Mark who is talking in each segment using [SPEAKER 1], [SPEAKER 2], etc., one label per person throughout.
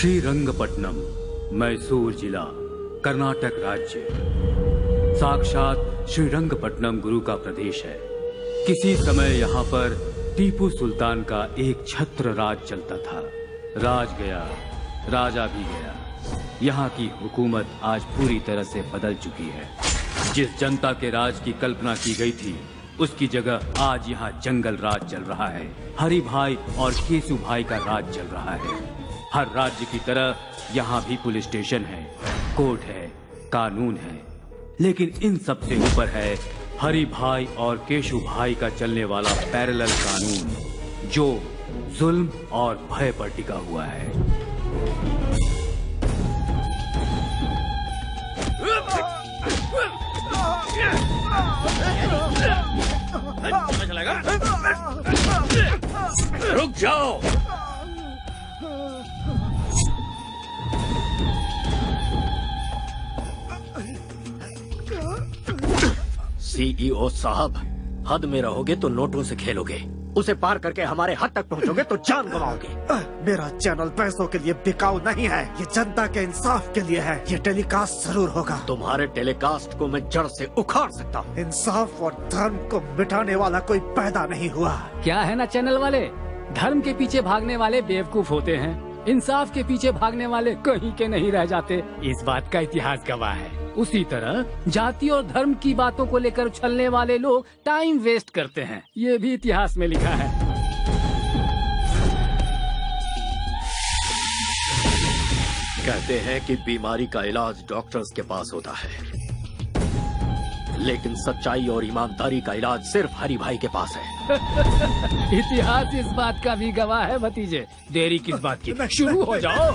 [SPEAKER 1] श्रीरंगपट्टनम, मैसूर जिला, कर्नाटक राज्य। साक्षात श्रीरंगपट्टनम गुरु का प्रदेश है। किसी समय यहाँ पर टीपू सुल्तान का एक छत्र राज चलता था। राज गया, राजा भी गया। यहाँ की हुकूमत आज पूरी तरह से बदल चुकी है। जिस जनता के राज की कल्पना की गई थी, उसकी जगह आज यहाँ जंगल राज चल रहा है। हरि भाई और केसु भाई का राज चल रहा है। हर राज्य की तरह यहाँ भी पुलिस स्टेशन है, कोर्ट है, कानून है, लेकिन इन सब से ऊपर है हरि भाई और केशु भाई का चलने वाला पैरेलल कानून, जो जुल्म और भय पर टिका हुआ है।
[SPEAKER 2] रुक जाओ। सीईओ साहब, हद में रहोगे तो नोटों से खेलोगे, उसे पार करके हमारे हद तक पहुंचोगे तो जान गंवाओगे।
[SPEAKER 3] मेरा चैनल पैसों के लिए बिकाऊ नहीं है, ये जनता के इंसाफ के लिए है। ये टेलीकास्ट जरूर होगा।
[SPEAKER 2] तुम्हारे टेलीकास्ट को मैं जड़ से उखाड़ सकता हूँ।
[SPEAKER 3] इंसाफ और धर्म को मिटाने वाला कोई पैदा नहीं हुआ।
[SPEAKER 4] क्या है ना चैनल वाले, धर्म के पीछे भागने वाले बेवकूफ होते हैं, इंसाफ के पीछे भागने वाले कहीं के नहीं रह जाते। इस बात का इतिहास गवाह है। उसी तरह जाति और धर्म की बातों को लेकर उछलने वाले लोग टाइम वेस्ट करते हैं, ये भी इतिहास में लिखा है।
[SPEAKER 2] कहते हैं कि बीमारी का इलाज डॉक्टर्स के पास होता है, लेकिन सच्चाई और ईमानदारी का इलाज सिर्फ हरि भाई के पास है।
[SPEAKER 4] इतिहास इस बात का भी गवाह है भतीजे। देरी किस बात की, शुरू हो जाओ।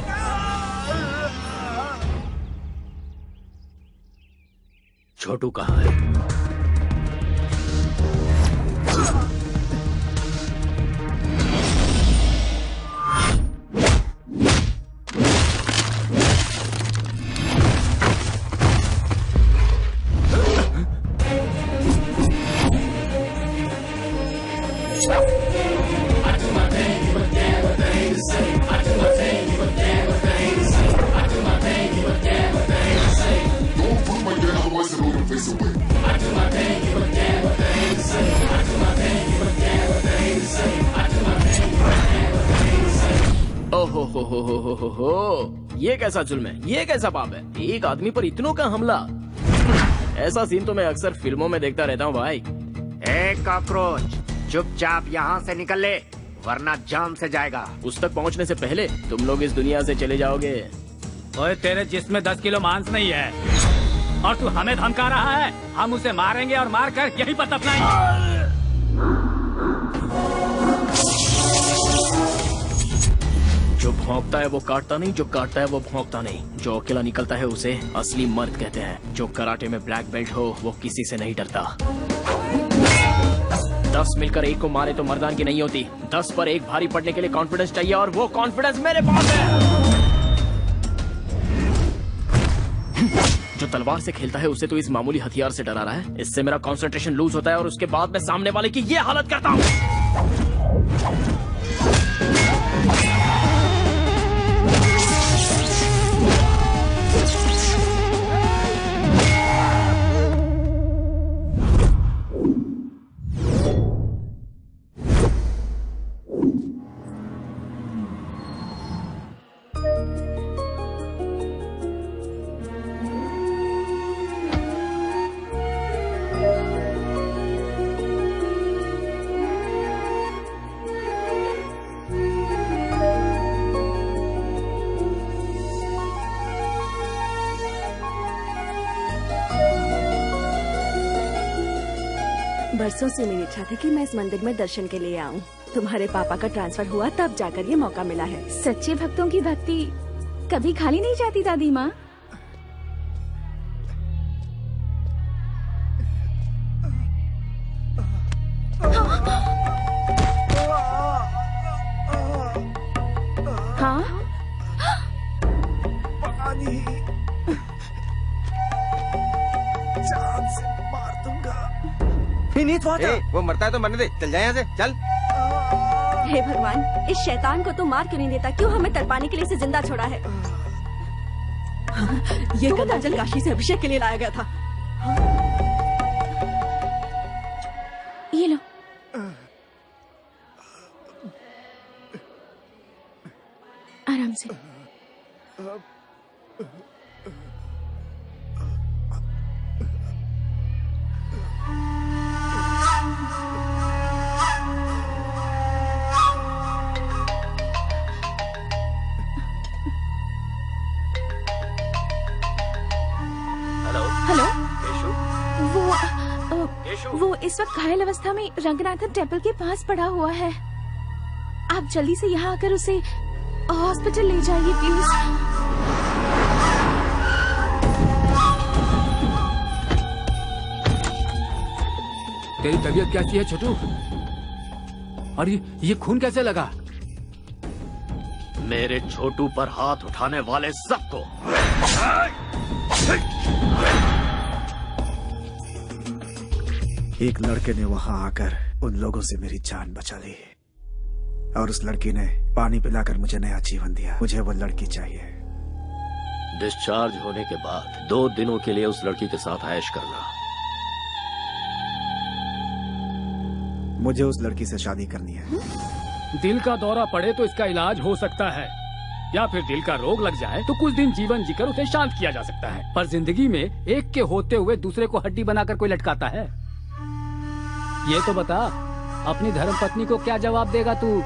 [SPEAKER 2] छोटू कहाँ है?
[SPEAKER 5] हो, ये कैसा जुल्म है, ये कैसा पाप है, एक आदमी पर इतनों का हमला। ऐसा सीन तो मैं अक्सर फिल्मों में देखता रहता हूँ भाई।
[SPEAKER 6] ए कॉकरोच, चुपचाप यहाँ से निकल ले, वरना जाम से जाएगा।
[SPEAKER 5] उस तक पहुँचने से पहले तुम लोग इस दुनिया से चले जाओगे।
[SPEAKER 4] ओए, तेरे जिस्म में 10 किलो मांस नहीं है और तू हमें धमका रहा है। हम उसे मारेंगे और मार कर यहीं पर दफनाएंगे।
[SPEAKER 5] जो भौंकता है वो काटता नहीं, जो काटता है वो भौंकता नहीं। जो अकेला निकलता है उसे असली मर्द कहते हैं। जो कराटे में ब्लैक बेल्ट हो वो किसी से नहीं डरता। 10 मिलकर एक को मारे तो मर्दानगी नहीं होती। 10 पर एक भारी पड़ने के लिए कॉन्फिडेंस चाहिए, और वो कॉन्फिडेंस मेरे पास है। जो तलवार से खेलता है उसे तो इस मामूली हथियार से डरा रहा है। इससे मेरा कंसंट्रेशन लूज होता है और उसके बाद मैं सामने वाले की ये हालत करता हूँ।
[SPEAKER 7] बरसों से मेरी इच्छा थी कि मैं इस मंदिर में दर्शन के लिए आऊं। तुम्हारे पापा का ट्रांसफर हुआ तब जाकर ये मौका मिला है। सच्चे भक्तों की भक्ति कभी खाली नहीं जाती दादी माँ। हाँ,
[SPEAKER 3] पानी जान से मार दूंगा।
[SPEAKER 8] वो मरता है तो मरने दे, चल जाए यहाँ से, चल।
[SPEAKER 7] हे भगवान, इस शैतान को तो मार क्यों नहीं देता? क्यों हमें तड़पाने के लिए इसे जिंदा छोड़ा है? ये गंगाजल काशी से अभिषेक के लिए लाया गया था। ये लो। आराम से। हेलो, वो इस वक्त घायल अवस्था में रंगनाथन टेम्पल के पास पड़ा हुआ है। आप जल्दी से यहाँ आकर उसे हॉस्पिटल ले जाइए प्लीज।
[SPEAKER 4] तेरी तबीयत कैसी है छोटू? और ये खून कैसे लगा?
[SPEAKER 2] मेरे छोटू पर हाथ उठाने वाले सबको
[SPEAKER 3] एक लड़के ने वहां आकर उन लोगों से मेरी जान बचा ली और उस लड़की ने पानी पिलाकर मुझे नया जीवन दिया। मुझे वो लड़की चाहिए।
[SPEAKER 2] डिस्चार्ज होने के बाद 2 दिनों के लिए उस लड़की के साथ ऐश करना।
[SPEAKER 3] मुझे उस लड़की से शादी करनी है।
[SPEAKER 4] दिल का दौरा पड़े तो इसका इलाज हो सकता है, या फिर दिल का रोग लग जाए तो कुछ दिन जीवन जीकर उसे शांत किया जा सकता है। पर जिंदगी में एक के होते हुए दूसरे को हड्डी बनाकर कोई लटकाता है? ये तो बता, अपनी धर्मपत्नी को क्या जवाब देगा तू?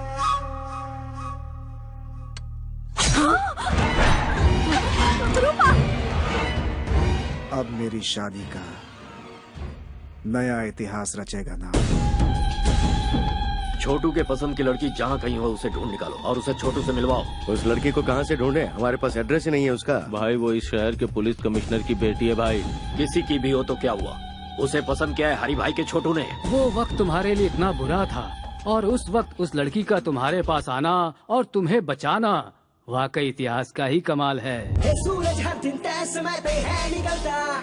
[SPEAKER 3] अब मेरी शादी का नया इतिहास रचेगा ना।
[SPEAKER 2] छोटू के पसंद की लड़की जहाँ कहीं हो उसे ढूंढ निकालो और उसे छोटू से मिलवाओ।
[SPEAKER 8] उस लड़की को कहाँ से ढूंढे? हमारे पास एड्रेस ही नहीं है उसका।
[SPEAKER 5] भाई वो इस शहर के पुलिस कमिश्नर की बेटी है भाई।
[SPEAKER 2] किसी की भी हो तो क्या हुआ, उसे पसंद किया है हरी भाई के छोटू ने।
[SPEAKER 4] वो वक्त तुम्हारे लिए इतना बुरा था और उस वक्त उस लड़की का तुम्हारे पास आना और तुम्हें बचाना वाकई इतिहास का ही कमाल है।
[SPEAKER 9] सूरज हर दिन तय समय पे है निकलता,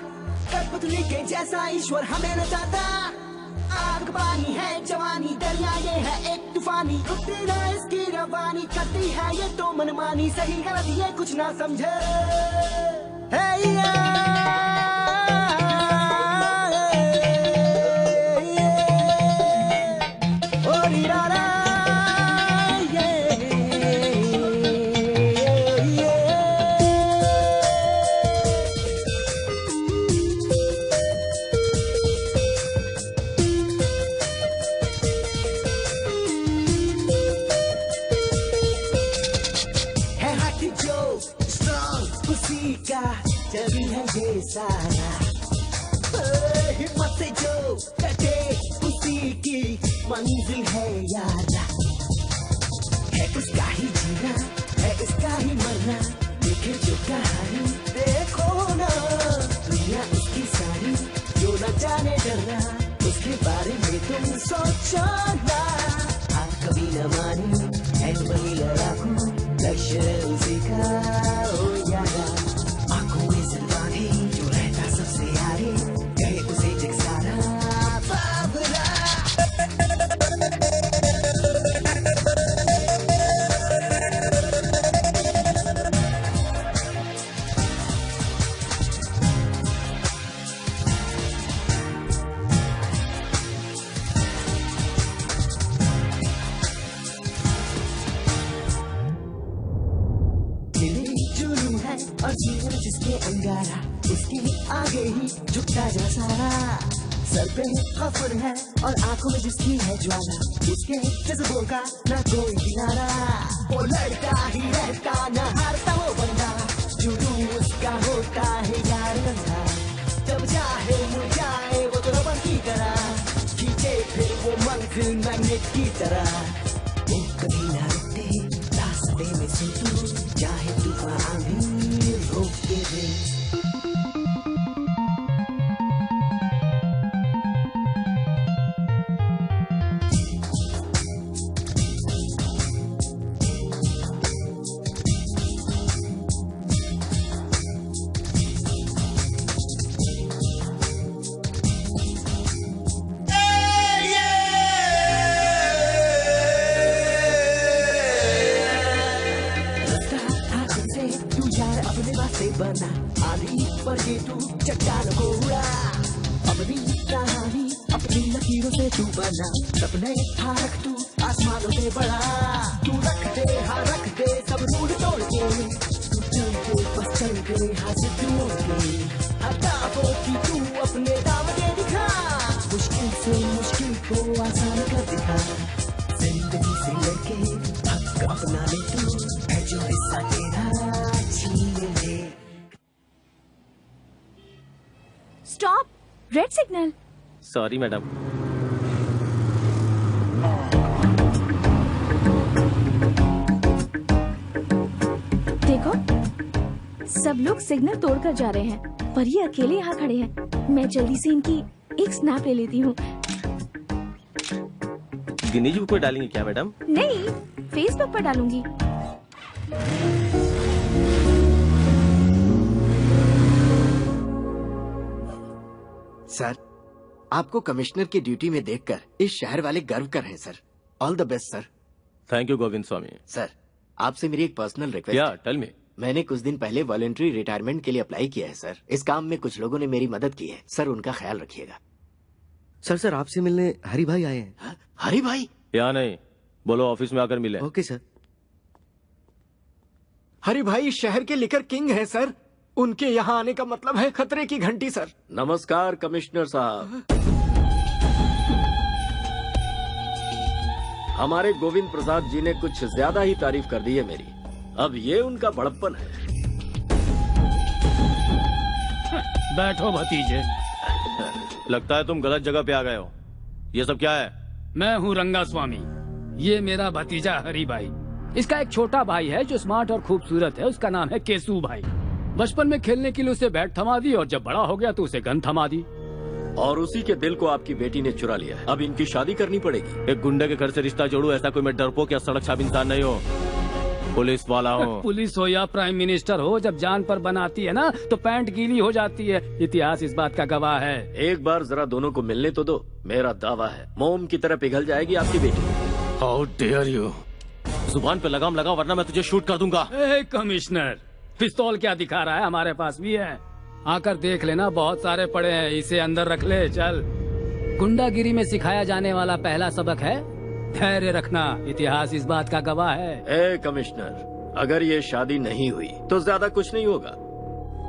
[SPEAKER 9] कठपुतली के जैसा ईश्वर हमें नचाता। आग पानी है जवानी, दरिया ये है एक तूफानी, रुकती ना इसकी रवानी, करती है ये तो मनमानी, सही गलत ये कुछ ना समझे। जभी है ये सारा हिम्मत से जो कटे उसी की मंजिल है यारा। है उसका ही जीना, है इसका ही मरना, देखे जो कहानी देखो ना। दुनिया उसकी सारी जो न जाने डरना, उसके बारे में तुम सोचो ना। आप कभी न मानी है वही लड़ाकू, लक्ष्य उसी का ओ यारा। जो रहता सबसे आगे, कहे उसे जग सारा बाबरा। जुनून है और जीवन जिसके अंगारा, उसके आगे ही झुकता जा सारा। सर पे खफर है और आंखों में जिसकी है ज्वाला, उसके जज्बों का ना कोई किनारा। वो लड़ता ही रहता ना हारता वो बंदा, जुनून उसका होता है यार गंदा। जब चाहे मुड़ जाए वो तो रबर की तरह, खींचे फिर वो मंजिल मैग्नेट की तरह। वो कभी ना रुकते रास्ते में से तू, चाहे तूफान आंधी रोक के दे। लकीरों से तू बना, सपने था रख तू आसमानों से बड़ा, तू रख दे हाँ रख दे सब रूल तोड़ के, तू चल के बस चल के हाँ जिद मोड़ के, हटाओ कि तू अपने दाव दे दिखा, मुश्किल से मुश्किल को आसान कर दिखा, जिंदगी से लेके हक अपना ले तू, है जो हिस्सा तेरा छीन ले।
[SPEAKER 7] Stop, red signal.
[SPEAKER 8] Sorry madam.
[SPEAKER 7] देखो सब लोग सिग्नल तोड़कर जा रहे हैं पर ये अकेले यहाँ खड़े हैं। मैं जल्दी से इनकी एक स्नैप ले लेती हूँ।
[SPEAKER 8] गिनीज बुक में डालेंगे क्या मैडम?
[SPEAKER 7] नहीं, फेसबुक पर डालूंगी।
[SPEAKER 2] सर, आपको कमिश्नर की ड्यूटी में देखकर इस शहर वाले गर्व कर रहे हैं sir. All the best sir.
[SPEAKER 8] Thank you Govind Swami.
[SPEAKER 2] Sir, आपसे मेरी एक पर्सनल रिक्वेस्ट
[SPEAKER 8] या
[SPEAKER 2] है।
[SPEAKER 8] Tell me.
[SPEAKER 2] मैंने कुछ दिन पहले वॉलंटरी रिटायरमेंट के लिए अप्लाई किया है सर। इस काम में कुछ लोगों ने मेरी मदद की है सर, उनका ख्याल रखिएगा।
[SPEAKER 8] सर आपसे मिलने हरी भाई आए हैं।
[SPEAKER 2] हाँ? हरी भाई?
[SPEAKER 8] या नहीं, बोलो ऑफिस में आकर मिले।
[SPEAKER 3] Okay sir.
[SPEAKER 2] हरी भाई इस शहर के लिकर किंग हैं सर। उनके यहाँ आने का मतलब है खतरे की घंटी सर।
[SPEAKER 5] नमस्कार कमिश्नर साहब। हमारे गोविंद प्रसाद जी ने कुछ ज्यादा ही तारीफ कर दी है मेरी। अब ये उनका बड़प्पन है।
[SPEAKER 4] बैठो भतीजे।
[SPEAKER 8] लगता है तुम गलत जगह पे आ गए हो। ये सब क्या है?
[SPEAKER 4] मैं हूँ रंगा स्वामी। ये मेरा भतीजा हरी भाई। इसका एक छोटा भाई है जो स्मार्ट और खूबसूरत है। उसका नाम है केसू भाई। बचपन में खेलने के लिए उसे बैट थमा दी और जब बड़ा हो गया तो उसे गन थमा दी।
[SPEAKER 5] और उसी के दिल को आपकी बेटी ने चुरा लिया है। अब इनकी शादी करनी पड़ेगी।
[SPEAKER 8] एक गुंडे के घर से रिश्ता जोड़ू, ऐसा कोई मैं डरपोक या सड़क छाप इंसान नहीं हो। पुलिस वाला हूँ।
[SPEAKER 4] पुलिस हो या प्राइम मिनिस्टर हो, जब जान पर बनाती है ना तो पैंट गीली हो जाती है। इतिहास इस बात का गवाह है।
[SPEAKER 5] एक बार जरा दोनों को मिलने तो दो। मेरा दावा है मोम की तरह पिघल जाएगी आपकी बेटी।
[SPEAKER 8] How dare you. जुबान पे लगाम लगा वरना मैं तुझे शूट कर दूंगा।
[SPEAKER 4] कमिश्नर, पिस्तौल क्या दिखा रहा है? हमारे पास भी है। आकर देख लेना, बहुत सारे पड़े हैं। इसे अंदर रख ले। चल। गुंडागिरी में सिखाया जाने वाला पहला सबक है धैर्य रखना। इतिहास इस बात का गवाह है।
[SPEAKER 5] ए कमिश्नर, अगर ये शादी नहीं हुई तो ज्यादा कुछ नहीं होगा।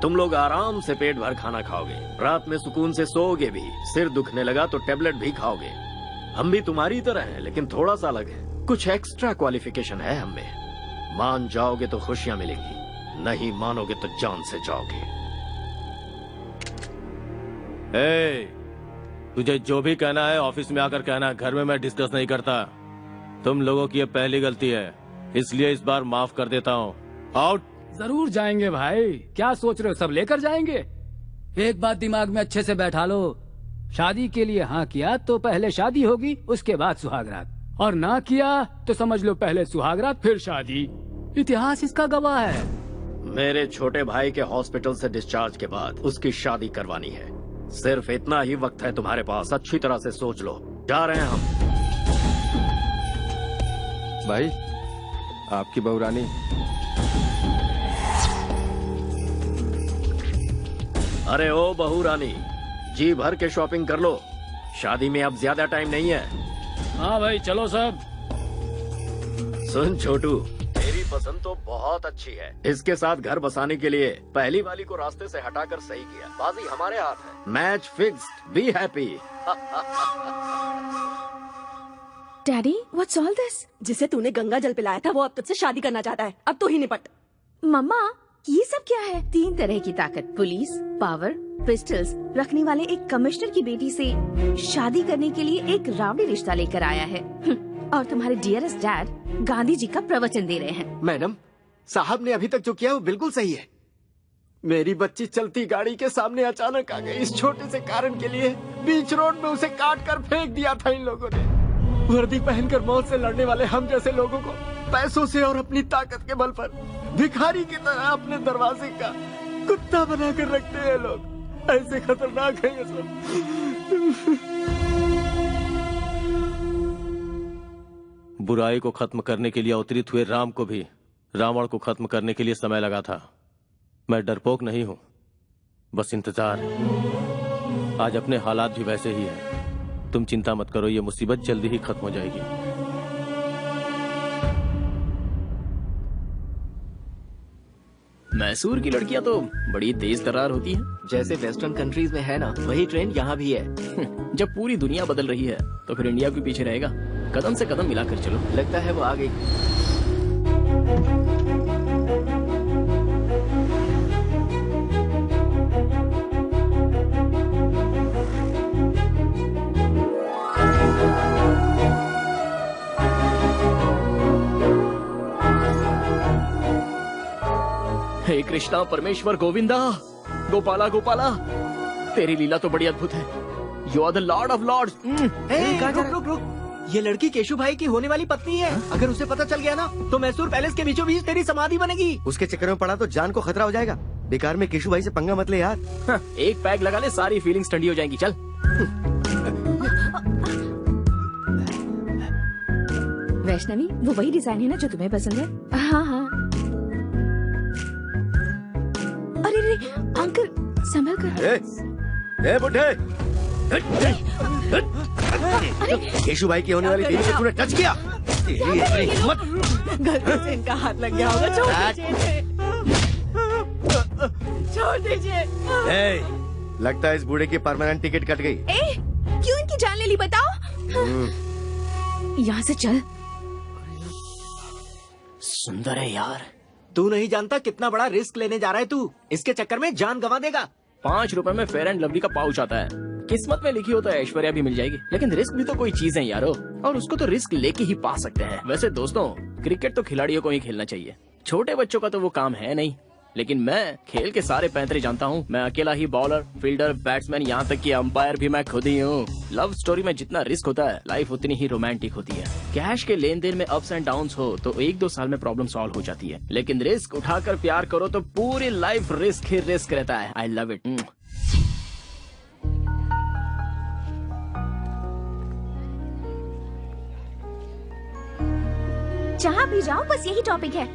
[SPEAKER 5] तुम लोग आराम से पेट भर खाना खाओगे, रात में सुकून से सोओगे भी। सिर दुखने लगा तो टेबलेट भी खाओगे। हम भी तुम्हारी तरह हैं, लेकिन थोड़ा सा अलग है। कुछ एक्स्ट्रा क्वालिफिकेशन है हमें। मान जाओगे तो खुशियां मिलेंगी, नहीं मानोगे तो जान से जाओगे।
[SPEAKER 8] तुझे जो भी कहना है ऑफिस में आकर कहना। घर में मैं डिस्कस नहीं करता। तुम लोगों की ये पहली गलती है, इसलिए इस बार माफ कर देता हूँ। आउट।
[SPEAKER 4] जरूर जाएंगे भाई। क्या सोच रहे हो, सब लेकर जाएंगे? एक बात दिमाग में अच्छे से बैठा लो। शादी के लिए हाँ किया तो पहले शादी होगी, उसके बाद सुहागरात। और ना किया तो समझ लो पहले सुहागरात फिर शादी। इतिहास इसका गवाह है।
[SPEAKER 5] मेरे छोटे भाई के हॉस्पिटल से डिस्चार्ज के बाद उसकी शादी करवानी है। सिर्फ इतना ही वक्त है तुम्हारे पास। अच्छी तरह से सोच लो। जा रहे हैं हम।
[SPEAKER 8] भाई, आपकी बहू रानी।
[SPEAKER 5] अरे ओ बहू रानी, जी भर के शॉपिंग कर लो। शादी में अब ज्यादा टाइम नहीं है।
[SPEAKER 4] हाँ भाई चलो सब।
[SPEAKER 5] सुन छोटू, तेरी पसंद तो बहुत अच्छी है। इसके साथ घर बसाने के लिए पहली वाली को रास्ते से हटाकर सही किया। बाजी हमारे हाथ है। Match fixed. Be happy.
[SPEAKER 7] Daddy, what's all this?
[SPEAKER 10] जिसे तूने गंगा जल पिलाया था वो अब तुझसे शादी करना चाहता है। अब तो ही निपट।
[SPEAKER 7] मम्मा, ये सब क्या है? 3 तरह की ताकत, पुलिस, पावर, पिस्टल्स रखने वाले एक कमिश्नर की बेटी से शादी करने के लिए एक रावड़ी रिश्ता लेकर आया है। और तुम्हारे डियरेस्ट डैड गांधी जी का प्रवचन दे रहे हैं।
[SPEAKER 2] मैडम, साहब ने अभी तक जो किया वो बिल्कुल सही है। मेरी बच्ची चलती गाड़ी के सामने अचानक आ गई। इस छोटे से कारण के लिए बीच रोड में उसे काट कर फेंक दिया था इन लोगों ने। वर्दी पहनकर मौत से लड़ने वाले हम जैसे लोगों को पैसों से और अपनी ताकत के बल पर भिखारी की तरह अपने दरवाजे का कुत्ता बनाकर रखते हैं लोग। ऐसे खतरनाक है ये सब।
[SPEAKER 8] बुराई को खत्म करने के लिए अवतरित हुए राम को भी रावण को खत्म करने के लिए समय लगा था। मैं डरपोक नहीं हूं, बस इंतजार। आज अपने हालात भी वैसे ही है। तुम चिंता मत करो, ये मुसीबत जल्दी ही खत्म हो जाएगी।
[SPEAKER 5] मैसूर की लड़कियां तो बड़ी तेज तर्रार होती हैं। जैसे वेस्टर्न कंट्रीज में है ना, वही ट्रेंड यहाँ भी है। जब पूरी दुनिया बदल रही है तो फिर इंडिया भी पीछे रहेगा। कदम से कदम मिलाकर चलो। लगता है वो आ गई। हे कृष्णा परमेश्वर गोविंदा, गोपाला गोपाला, तेरी लीला तो बड़ी अद्भुत है। You are the lord of lords.
[SPEAKER 2] रुक रुक रुक, ये लड़की केशु भाई की होने वाली पत्नी है। अगर उसे पता चल गया ना तो मैसूर पैलेस के बीचों बीच तेरी समाधि बनेगी।
[SPEAKER 11] उसके चक्कर में पड़ा तो जान को खतरा हो जाएगा। बेकार में केशु भाई से पंगा मत ले यार।
[SPEAKER 5] एक पैक लगा ले, सारी फीलिंग्स ठंडी हो जाएंगी। चल।
[SPEAKER 7] वैष्णवी, वो वही डिजाइन है ना जो तुम्हें पसंद है? हाँ हाँ। अरे रे अंकल, संभल कर।
[SPEAKER 11] ए बुढ़े, केशु भाई की होने वाली बीवी को तूने टच किया। तेरी इतनी हिम्मत।
[SPEAKER 10] गलती से इनका हाथ लग गया होगा। छोड़ दीजिए, छोड़ दीजिए।
[SPEAKER 11] लगता है इस बूढ़े की परमानेंट टिकट कट गई।
[SPEAKER 7] क्यों इनकी जान ले ली बताओ? यहाँ से चल।
[SPEAKER 5] सुंदर है यार।
[SPEAKER 2] तू नहीं जानता कितना बड़ा रिस्क लेने जा रहा है तू। इसके चक्कर में जान गंवा देगा।
[SPEAKER 5] 5 रुपए में फेयर एंड लवली का पाउच आता है। किस्मत में लिखी हो तो ऐश्वर्या भी मिल जाएगी, लेकिन रिस्क भी तो कोई चीज है यारो, और उसको तो रिस्क लेके ही पा सकते हैं। वैसे दोस्तों, क्रिकेट तो खिलाड़ियों को ही खेलना चाहिए, छोटे बच्चों का तो वो काम है नहीं। लेकिन मैं खेल के सारे पैंतरे जानता हूँ। मैं अकेला ही बॉलर, फील्डर, बैट्समैन, यहाँ तक कि अंपायर भी मैं खुद ही हूँ। लव स्टोरी में जितना रिस्क होता है, लाइफ उतनी ही रोमांटिक होती है। कैश के लेन देन में अप्स एंड डाउन्स हो तो 1-2 साल में प्रॉब्लम सॉल्व हो जाती है, लेकिन रिस्क उठाकर प्यार करो तो पूरी लाइफ रिस्क ही रिस्क रहता है। I love it.
[SPEAKER 7] जहाँ भी जाओ बस यही टॉपिक है।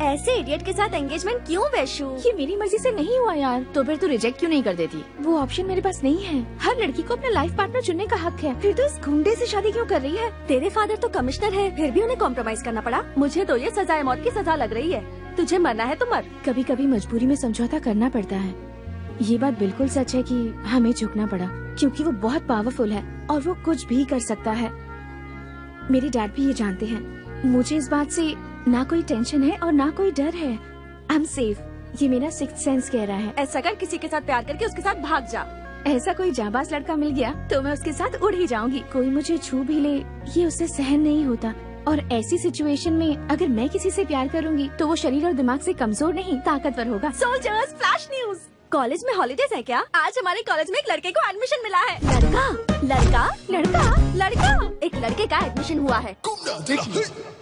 [SPEAKER 7] ऐसे इडियट के साथ एंगेजमेंट क्यों वैशु? ये मेरी मर्जी से नहीं हुआ यार। तो फिर तू रिजेक्ट क्यों नहीं कर देती? वो ऑप्शन मेरे पास नहीं है। हर लड़की को अपना लाइफ पार्टनर चुनने का हक है। फिर तू इस गुंडे से शादी क्यों कर रही है? तेरे फादर तो कमिश्नर है, फिर भी उन्हें कॉम्प्रोमाइज करना पड़ा। मुझे तो ये सजाए मौत की सजा लग रही है। तुझे मरना है तो मर। कभी कभी मजबूरी में समझौता करना पड़ता है। ये बात बिल्कुल सच है कि हमें झुकना पड़ा, क्योंकि वो बहुत पावरफुल है और वो कुछ भी कर सकता है। मेरे डैड भी ये जानते हैं। मुझे इस बात से ना कोई टेंशन है और ना कोई डर है। I am safe. ये मेरा सिक्स्थ सेंस कह रहा है।
[SPEAKER 10] ऐसा कर, किसी के साथ प्यार करके उसके साथ भाग जा।
[SPEAKER 7] ऐसा कोई जाबाज लड़का मिल गया तो मैं उसके साथ उड़ ही जाऊंगी। कोई मुझे छू भी ले, ये उससे सहन नहीं होता। और ऐसी सिचुएशन में अगर मैं किसी से प्यार करूंगी तो वो शरीर और दिमाग से कमजोर नहीं, ताकतवर होगा।
[SPEAKER 10] Soldiers, flash news. कॉलेज में हॉलीडेज है क्या? आज हमारे कॉलेज में एक लड़के को एडमिशन मिला है। लड़का लड़का लड़का लड़का, एक लड़के का एडमिशन हुआ है।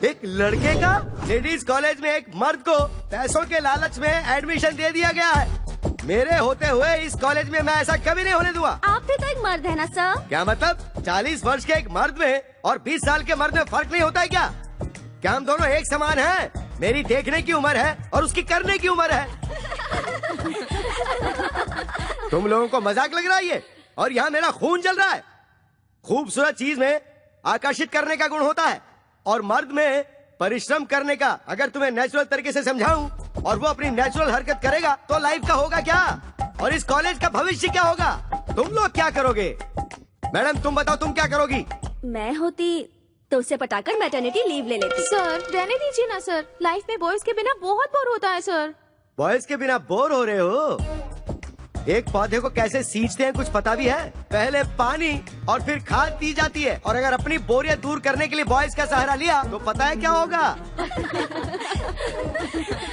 [SPEAKER 11] एक लड़के का लेडीज कॉलेज में एक मर्द को पैसों के लालच में एडमिशन दे दिया गया है। मेरे होते हुए इस कॉलेज में मैं ऐसा कभी नहीं होने दूंगा।
[SPEAKER 10] आप भी तो एक मर्द है ना सर?
[SPEAKER 11] क्या मतलब? 40 वर्ष के एक मर्द में और 20 साल के मर्द में फर्क नहीं होता है क्या? क्या हम दोनों एक समान हैं? मेरी देखने की उम्र है और उसकी करने की उम्र है। तुम लोगों को मजाक लग रहा है ये? और यहाँ मेरा खून जल रहा है। खूबसूरत चीज में आकर्षित करने का गुण होता है और मर्द में परिश्रम करने का। अगर तुम्हें नेचुरल तरीके से समझाऊं और वो अपनी नेचुरल हरकत करेगा तो लाइफ का होगा क्या, और इस कॉलेज का भविष्य क्या होगा? तुम लोग क्या करोगे? मैडम तुम बताओ, तुम क्या करोगी?
[SPEAKER 10] मैं होती तो उसे पटाकर मैटरनिटी लीव ले लेती।
[SPEAKER 7] सर रहने दीजिए ना सर, लाइफ में बॉयज के बिना बहुत बोर होता है सर।
[SPEAKER 11] बॉयज के बिना बोर हो रहे हो? एक पौधे को कैसे सींचते हैं कुछ पता भी है? पहले पानी और फिर खाद दी जाती है, और अगर अपनी बोरियत दूर करने के लिए बॉयज का सहारा लिया तो पता है क्या होगा?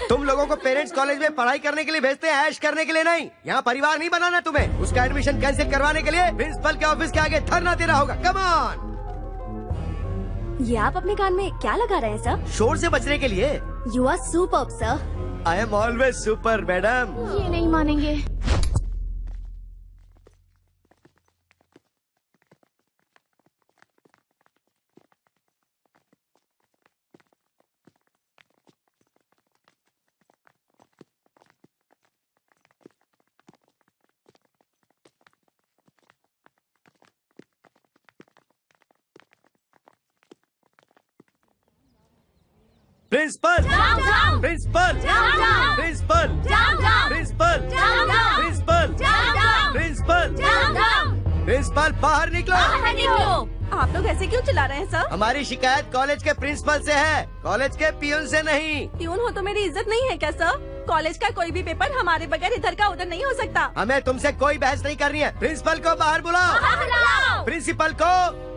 [SPEAKER 11] तुम लोगों को पेरेंट्स कॉलेज में पढ़ाई करने के लिए भेजते हैं, ऐश करने के लिए नहीं। यहाँ परिवार नहीं बनाना तुम्हें। उसका एडमिशन कैंसिल करवाने के लिए प्रिंसिपल के ऑफिस के आगे धरना देना होगा। Come on.
[SPEAKER 10] ये आप अपने कान में क्या लगा रहे हैं सर?
[SPEAKER 11] शोर से बचने के लिए।
[SPEAKER 10] You are superb sir.
[SPEAKER 11] I am always super madam.
[SPEAKER 7] ये नहीं मानेंगे।
[SPEAKER 11] प्रिंसिपल
[SPEAKER 10] जाओ, जाओ।
[SPEAKER 11] प्रिंसिपल
[SPEAKER 10] जाओ, जाओ।
[SPEAKER 11] प्रिंसिपल
[SPEAKER 10] जाओ, जाओ।
[SPEAKER 11] प्रिंसिपल
[SPEAKER 10] जाओ, जाओ।
[SPEAKER 11] प्रिंसिपल
[SPEAKER 10] जाओ, जाओ।
[SPEAKER 11] प्रिंसिपल
[SPEAKER 10] जाओ, जाओ।
[SPEAKER 11] प्रिंसिपल बाहर निकलो।
[SPEAKER 10] बाहर निकलो। आप लोग ऐसे क्यों चिल्ला रहे हैं सर?
[SPEAKER 11] हमारी शिकायत कॉलेज के प्रिंसिपल से है, कॉलेज के पियून से नहीं।
[SPEAKER 10] प्यून हो तो मेरी इज्जत नहीं है क्या सर? कॉलेज का कोई भी पेपर हमारे बगैर इधर का उधर नहीं हो सकता।
[SPEAKER 11] हमें तुमसे कोई बहस नहीं करनी है। प्रिंसिपल को बाहर बुलाओ।
[SPEAKER 10] बाहर बुलाओ।
[SPEAKER 11] प्रिंसिपल को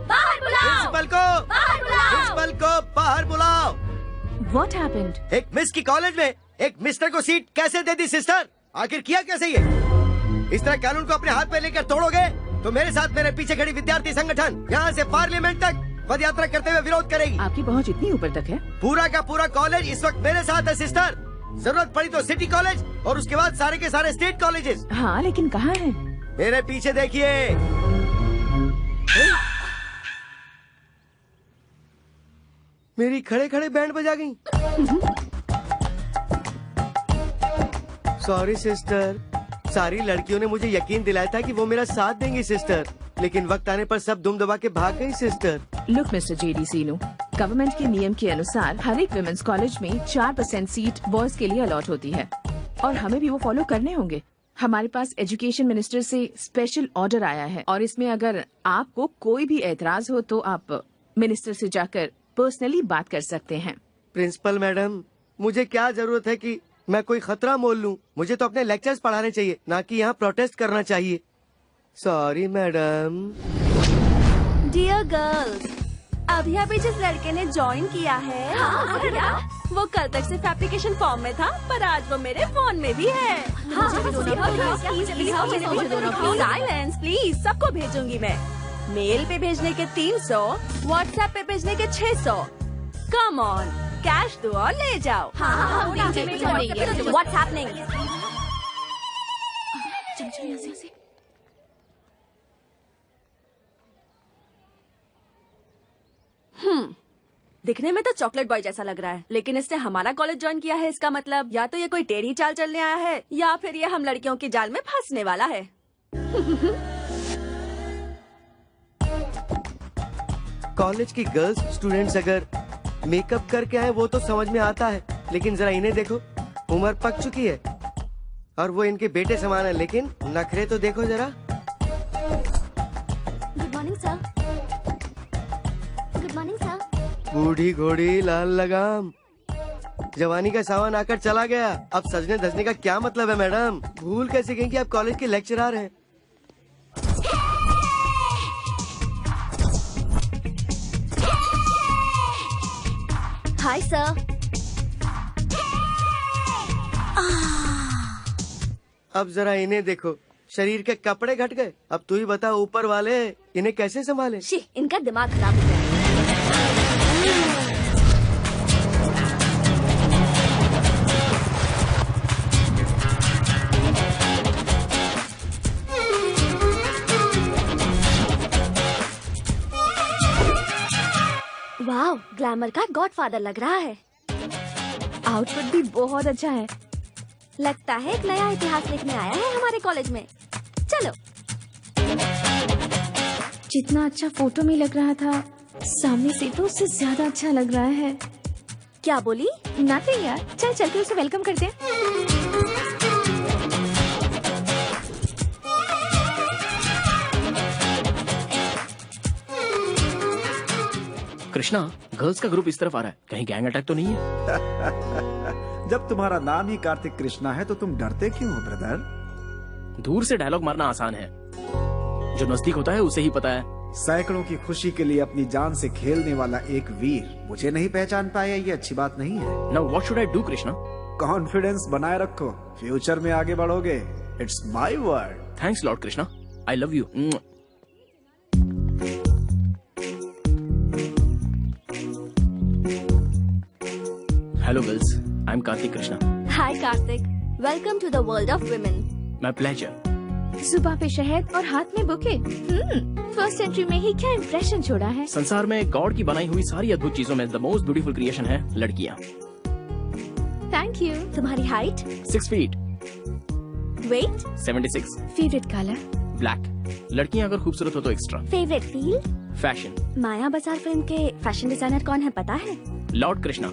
[SPEAKER 10] बाहर बुलाओ।
[SPEAKER 11] प्रिंसिपल को
[SPEAKER 10] बाहर बुलाओ।
[SPEAKER 11] प्रिंसिपल को बाहर बुलाओ।
[SPEAKER 7] What happened?
[SPEAKER 11] एक मिस की कॉलेज में एक मिस्टर को सीट कैसे दे दी सिस्टर? आखिर किया कैसे ये? इस तरह कानून को अपने हाथ में लेकर तोड़ोगे तो मेरे साथ मेरे पीछे खड़ी विद्यार्थी संगठन यहाँ से पार्लियामेंट तक पद यात्रा करते हुए विरोध करेगी।
[SPEAKER 7] आपकी पहुंच इतनी ऊपर तक है?
[SPEAKER 11] पूरा का पूरा कॉलेज इस वक्त मेरे साथ है सिस्टर। जरूरत पड़ी तो सिटी कॉलेज और उसके बाद सारे के सारे स्टेट कॉलेजेस।
[SPEAKER 7] हाँ, लेकिन कहाँ है?
[SPEAKER 11] मेरे पीछे देखिए। मेरी खड़े खड़े बैंड बजा गई। सॉरी सिस्टर, सारी लड़कियों ने मुझे यकीन दिलाया था कि वो मेरा साथ देंगी सिस्टर, लेकिन वक्त आने पर सब दुम दबा के भाग गई सिस्टर।
[SPEAKER 7] लुक मिस्टर जेडी सीनू, गवर्नमेंट के नियम के अनुसार हर एक विमेंस कॉलेज में 4% सीट बॉयज के लिए अलॉट होती है और हमें भी वो फॉलो करने होंगे। हमारे पास एजुकेशन मिनिस्टर से स्पेशल ऑर्डर आया है और इसमें अगर आपको कोई भी एतराज हो तो आप मिनिस्टर से जाकर पर्सनली बात कर सकते हैं।
[SPEAKER 11] प्रिंसिपल मैडम, मुझे क्या जरूरत है कि मैं कोई खतरा मोल लूं? मुझे तो अपने लेक्चर्स पढ़ाने चाहिए, ना कि यहाँ प्रोटेस्ट करना चाहिए। Sorry madam.
[SPEAKER 10] डियर गर्ल्स, अभी अभी जिस लड़के ने ज्वाइन किया है वो कल तक सिर्फ एप्लीकेशन फॉर्म में था, पर आज वो मेरे फोन में भी है। साइलेंस प्लीज, सबको भेजूंगी मैं। मेल पे भेजने के 300, व्हाट्सएप पे भेजने के 600। कम ऑन, कैश दो और ले जाओ। What's happening? दिखने में तो चॉकलेट बॉय जैसा लग रहा है, लेकिन इसने हमारा कॉलेज ज्वाइन किया है। इसका मतलब या तो ये कोई टेढ़ी चाल चलने आया है या फिर ये हम लड़कियों की जाल में फंसने वाला है।
[SPEAKER 11] कॉलेज की गर्ल्स स्टूडेंट्स अगर मेकअप करके आए वो तो समझ में आता है, लेकिन जरा इन्हें देखो, उम्र पक चुकी है और वो इनके बेटे समान है, लेकिन नखरे तो देखो जरा।
[SPEAKER 10] Good morning sir. Good morning sir.
[SPEAKER 11] बूढ़ी घोड़ी लाल लगाम, जवानी का सावन आकर चला गया, अब सजने धजने का क्या मतलब है मैडम? भूल कैसे गई कि आप कॉलेज के लेक्चरर हैं?
[SPEAKER 10] Hi sir.
[SPEAKER 11] अब जरा इन्हें देखो, शरीर के कपड़े घट गए। अब तू ही बता ऊपर वाले इन्हें कैसे संभाले?
[SPEAKER 10] शी, इनका दिमाग खराब हो गया। वाह, ग्लैमर का गॉडफादर लग रहा है।
[SPEAKER 7] आउटफिट भी बहुत अच्छा है।
[SPEAKER 10] लगता है एक नया इतिहास लिखने आया है हमारे कॉलेज में। चलो।
[SPEAKER 7] जितना अच्छा फोटो में लग रहा था, सामने से तो उससे ज्यादा अच्छा लग रहा है।
[SPEAKER 10] क्या बोली?
[SPEAKER 7] नथिंग यार, चल चल के उसे वेलकम करते हैं।
[SPEAKER 8] कृष्णा, गर्ल्स का ग्रुप इस तरफ आ रहा है, कहीं गैंग अटैक तो नहीं है?
[SPEAKER 3] जब तुम्हारा नाम ही कार्तिक कृष्णा है तो तुम डरते क्यों हो ब्रदर?
[SPEAKER 8] दूर से डायलॉग मारना आसान है, जो नजदीक होता है उसे ही पता है।
[SPEAKER 3] सैकड़ों की खुशी के लिए अपनी जान से खेलने वाला एक वीर मुझे नहीं पहचान पाया, ये अच्छी बात नहीं है।
[SPEAKER 8] Now what should I do Krishna?
[SPEAKER 3] Confidence बनाए रखो, फ्यूचर में आगे बढ़ोगे। It's my word.
[SPEAKER 8] Thanks lord Krishna, I love you. Hello girls, I am Kartik Krishna.
[SPEAKER 10] Hi Kartik, welcome to the world of women.
[SPEAKER 8] My pleasure.
[SPEAKER 7] सुबह पे शहद और हाथ में बुके। फर्स्ट एंट्री में ही क्या इम्प्रेशन छोड़ा है।
[SPEAKER 8] संसार में गॉड की बनाई हुई सारी अद्भुत चीजों में द मोस्ट ब्यूटीफुल क्रिएशन है लड़कियाँ।
[SPEAKER 7] Thank you.
[SPEAKER 10] तुम्हारी हाइट?
[SPEAKER 8] 6 फीट।
[SPEAKER 10] वेट?
[SPEAKER 8] 76।
[SPEAKER 7] Favourite colour?
[SPEAKER 8] ब्लैक। लड़कियाँ अगर खूबसूरत हो तो extra.
[SPEAKER 10] Favourite field?
[SPEAKER 8] Fashion.
[SPEAKER 10] Maya Bazaar film के फैशन डिजाइनर कौन है पता है?
[SPEAKER 8] लॉर्ड कृष्णा।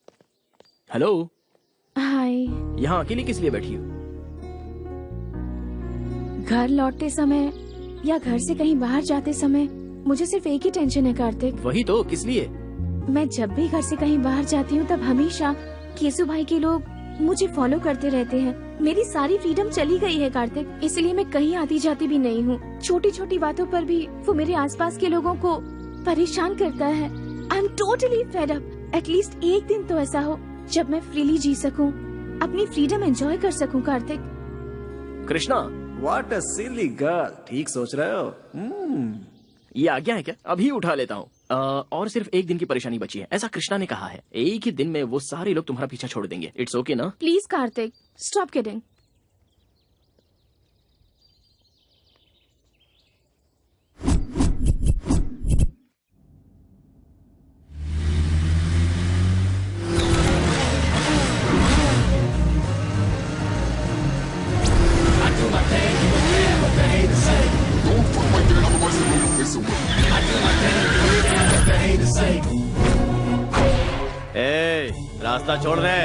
[SPEAKER 12] Hello,
[SPEAKER 7] hi.
[SPEAKER 12] यहाँ अकेली किस लिए बैठी हो?
[SPEAKER 7] घर लौटते समय या घर से कहीं बाहर जाते समय मुझे सिर्फ एक ही टेंशन है कार्तिक।
[SPEAKER 12] वही तो, किस लिए?
[SPEAKER 7] मैं जब भी घर से कहीं बाहर जाती हूँ तब हमेशा केसु भाई के लोग मुझे फॉलो करते रहते हैं। मेरी सारी फ्रीडम चली गई है कार्तिक, इसलिए मैं कहीं आती जाती भी नहीं हूँ। छोटी छोटी बातों पर भी वो मेरे आसपास के लोगों को परेशान करता है। I am totally fed up. At least एक दिन तो ऐसा हो जब मैं फ्रीली जी सकूं, अपनी फ्रीडम एंजॉय कर सकूं Kartik.
[SPEAKER 12] Krishna,
[SPEAKER 3] what a silly girl. ठीक सोच रहे हो।
[SPEAKER 12] ये आज्ञा है क्या? अभी उठा लेता हूँ। और सिर्फ एक दिन की परेशानी बची है, ऐसा कृष्णा ने कहा है। एक ही दिन में वो सारे लोग तुम्हारा पीछा छोड़ देंगे। इट्स ओके ना?
[SPEAKER 7] Please Kartik, stop kidding.
[SPEAKER 8] ए, रास्ता छोड़ दे।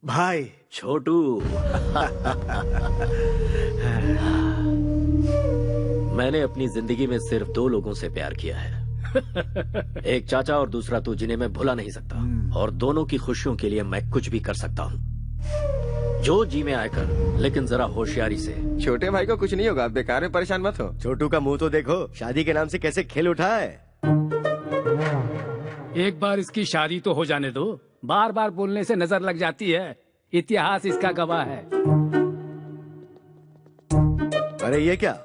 [SPEAKER 3] भाई
[SPEAKER 5] छोटू। मैंने अपनी जिंदगी में सिर्फ 2 लोगों से प्यार किया है, एक चाचा और दूसरा तू, जिन्हें मैं भुला नहीं सकता। और दोनों की खुशियों के लिए मैं कुछ भी कर सकता हूँ। जो जी में आए कर, लेकिन जरा होशियारी से।
[SPEAKER 11] छोटे भाई को कुछ नहीं होगा, बेकार में परेशान मत हो। छोटू का मुंह तो देखो, शादी के नाम से कैसे खेल उठा है।
[SPEAKER 4] एक बार इसकी शादी तो हो जाने दो, बार बार बोलने से नजर लग जाती है। इतिहास इसका गवाह है।
[SPEAKER 11] अरे ये क्या,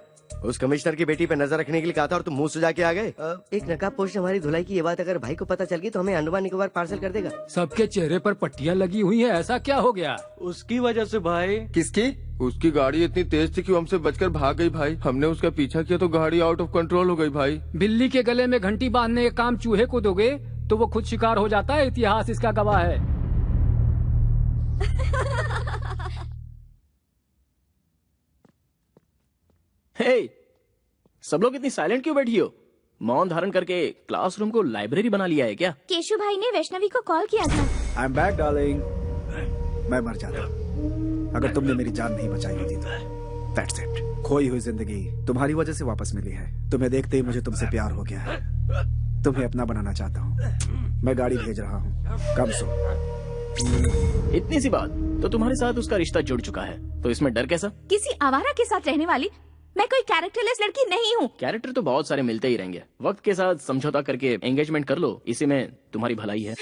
[SPEAKER 11] उस कमिश्नर की बेटी पे नजर रखने के लिए कहा था और तुम मुंह सुजा के आ गए। एक नकाबपोश ने हमारी धुलाई की ये बात अगर भाई को पता चल गई तो हमें अंडमान निकोबार पार्सल कर देगा।
[SPEAKER 4] सबके चेहरे पर पट्टियां लगी हुई हैं, ऐसा क्या हो गया?
[SPEAKER 8] उसकी वजह से भाई।
[SPEAKER 13] किसकी? उसकी गाड़ी इतनी तेज थी कि वो हमसे बचकर भाग गई भाई। हमने उसका पीछा किया तो गाड़ी आउट ऑफ कंट्रोल हो गई भाई।
[SPEAKER 4] बिल्ली के गले में घंटी बांधने का काम चूहे को दोगे तो वो खुद शिकार हो जाता है। इतिहास इसका गवाह है।
[SPEAKER 12] हे, सब लोग इतनी साइलेंट क्यों बैठी हो? मौन धारण करके क्लासरूम को लाइब्रेरी बना लिया है क्या?
[SPEAKER 7] केशु भाई ने वैष्णवी को कॉल किया था।
[SPEAKER 3] I am back darling. मैं मर जाता अगर तुमने मेरी जान नहीं बचाई होती तो। That's it. खोई हुई जिंदगी तुम्हारी वजह से वापस मिली है। तुम्हें देखते ही मुझे तुमसे प्यार हो गया है। तुम्हें अपना बनाना चाहता हूँ। मैं गाड़ी भेज रहा हूँ, कम सो।
[SPEAKER 12] इतनी सी बात, तो तुम्हारे साथ उसका रिश्ता जुड़ चुका है, तो इसमें डर कैसा?
[SPEAKER 7] किसी आवारा के साथ रहने वाली मैं कोई कैरेक्टरलेस लड़की नहीं हूँ।
[SPEAKER 12] कैरेक्टर तो बहुत सारे मिलते ही रहेंगे, वक्त के साथ समझौता करके एंगेजमेंट कर लो, इसी में तुम्हारी भलाई है।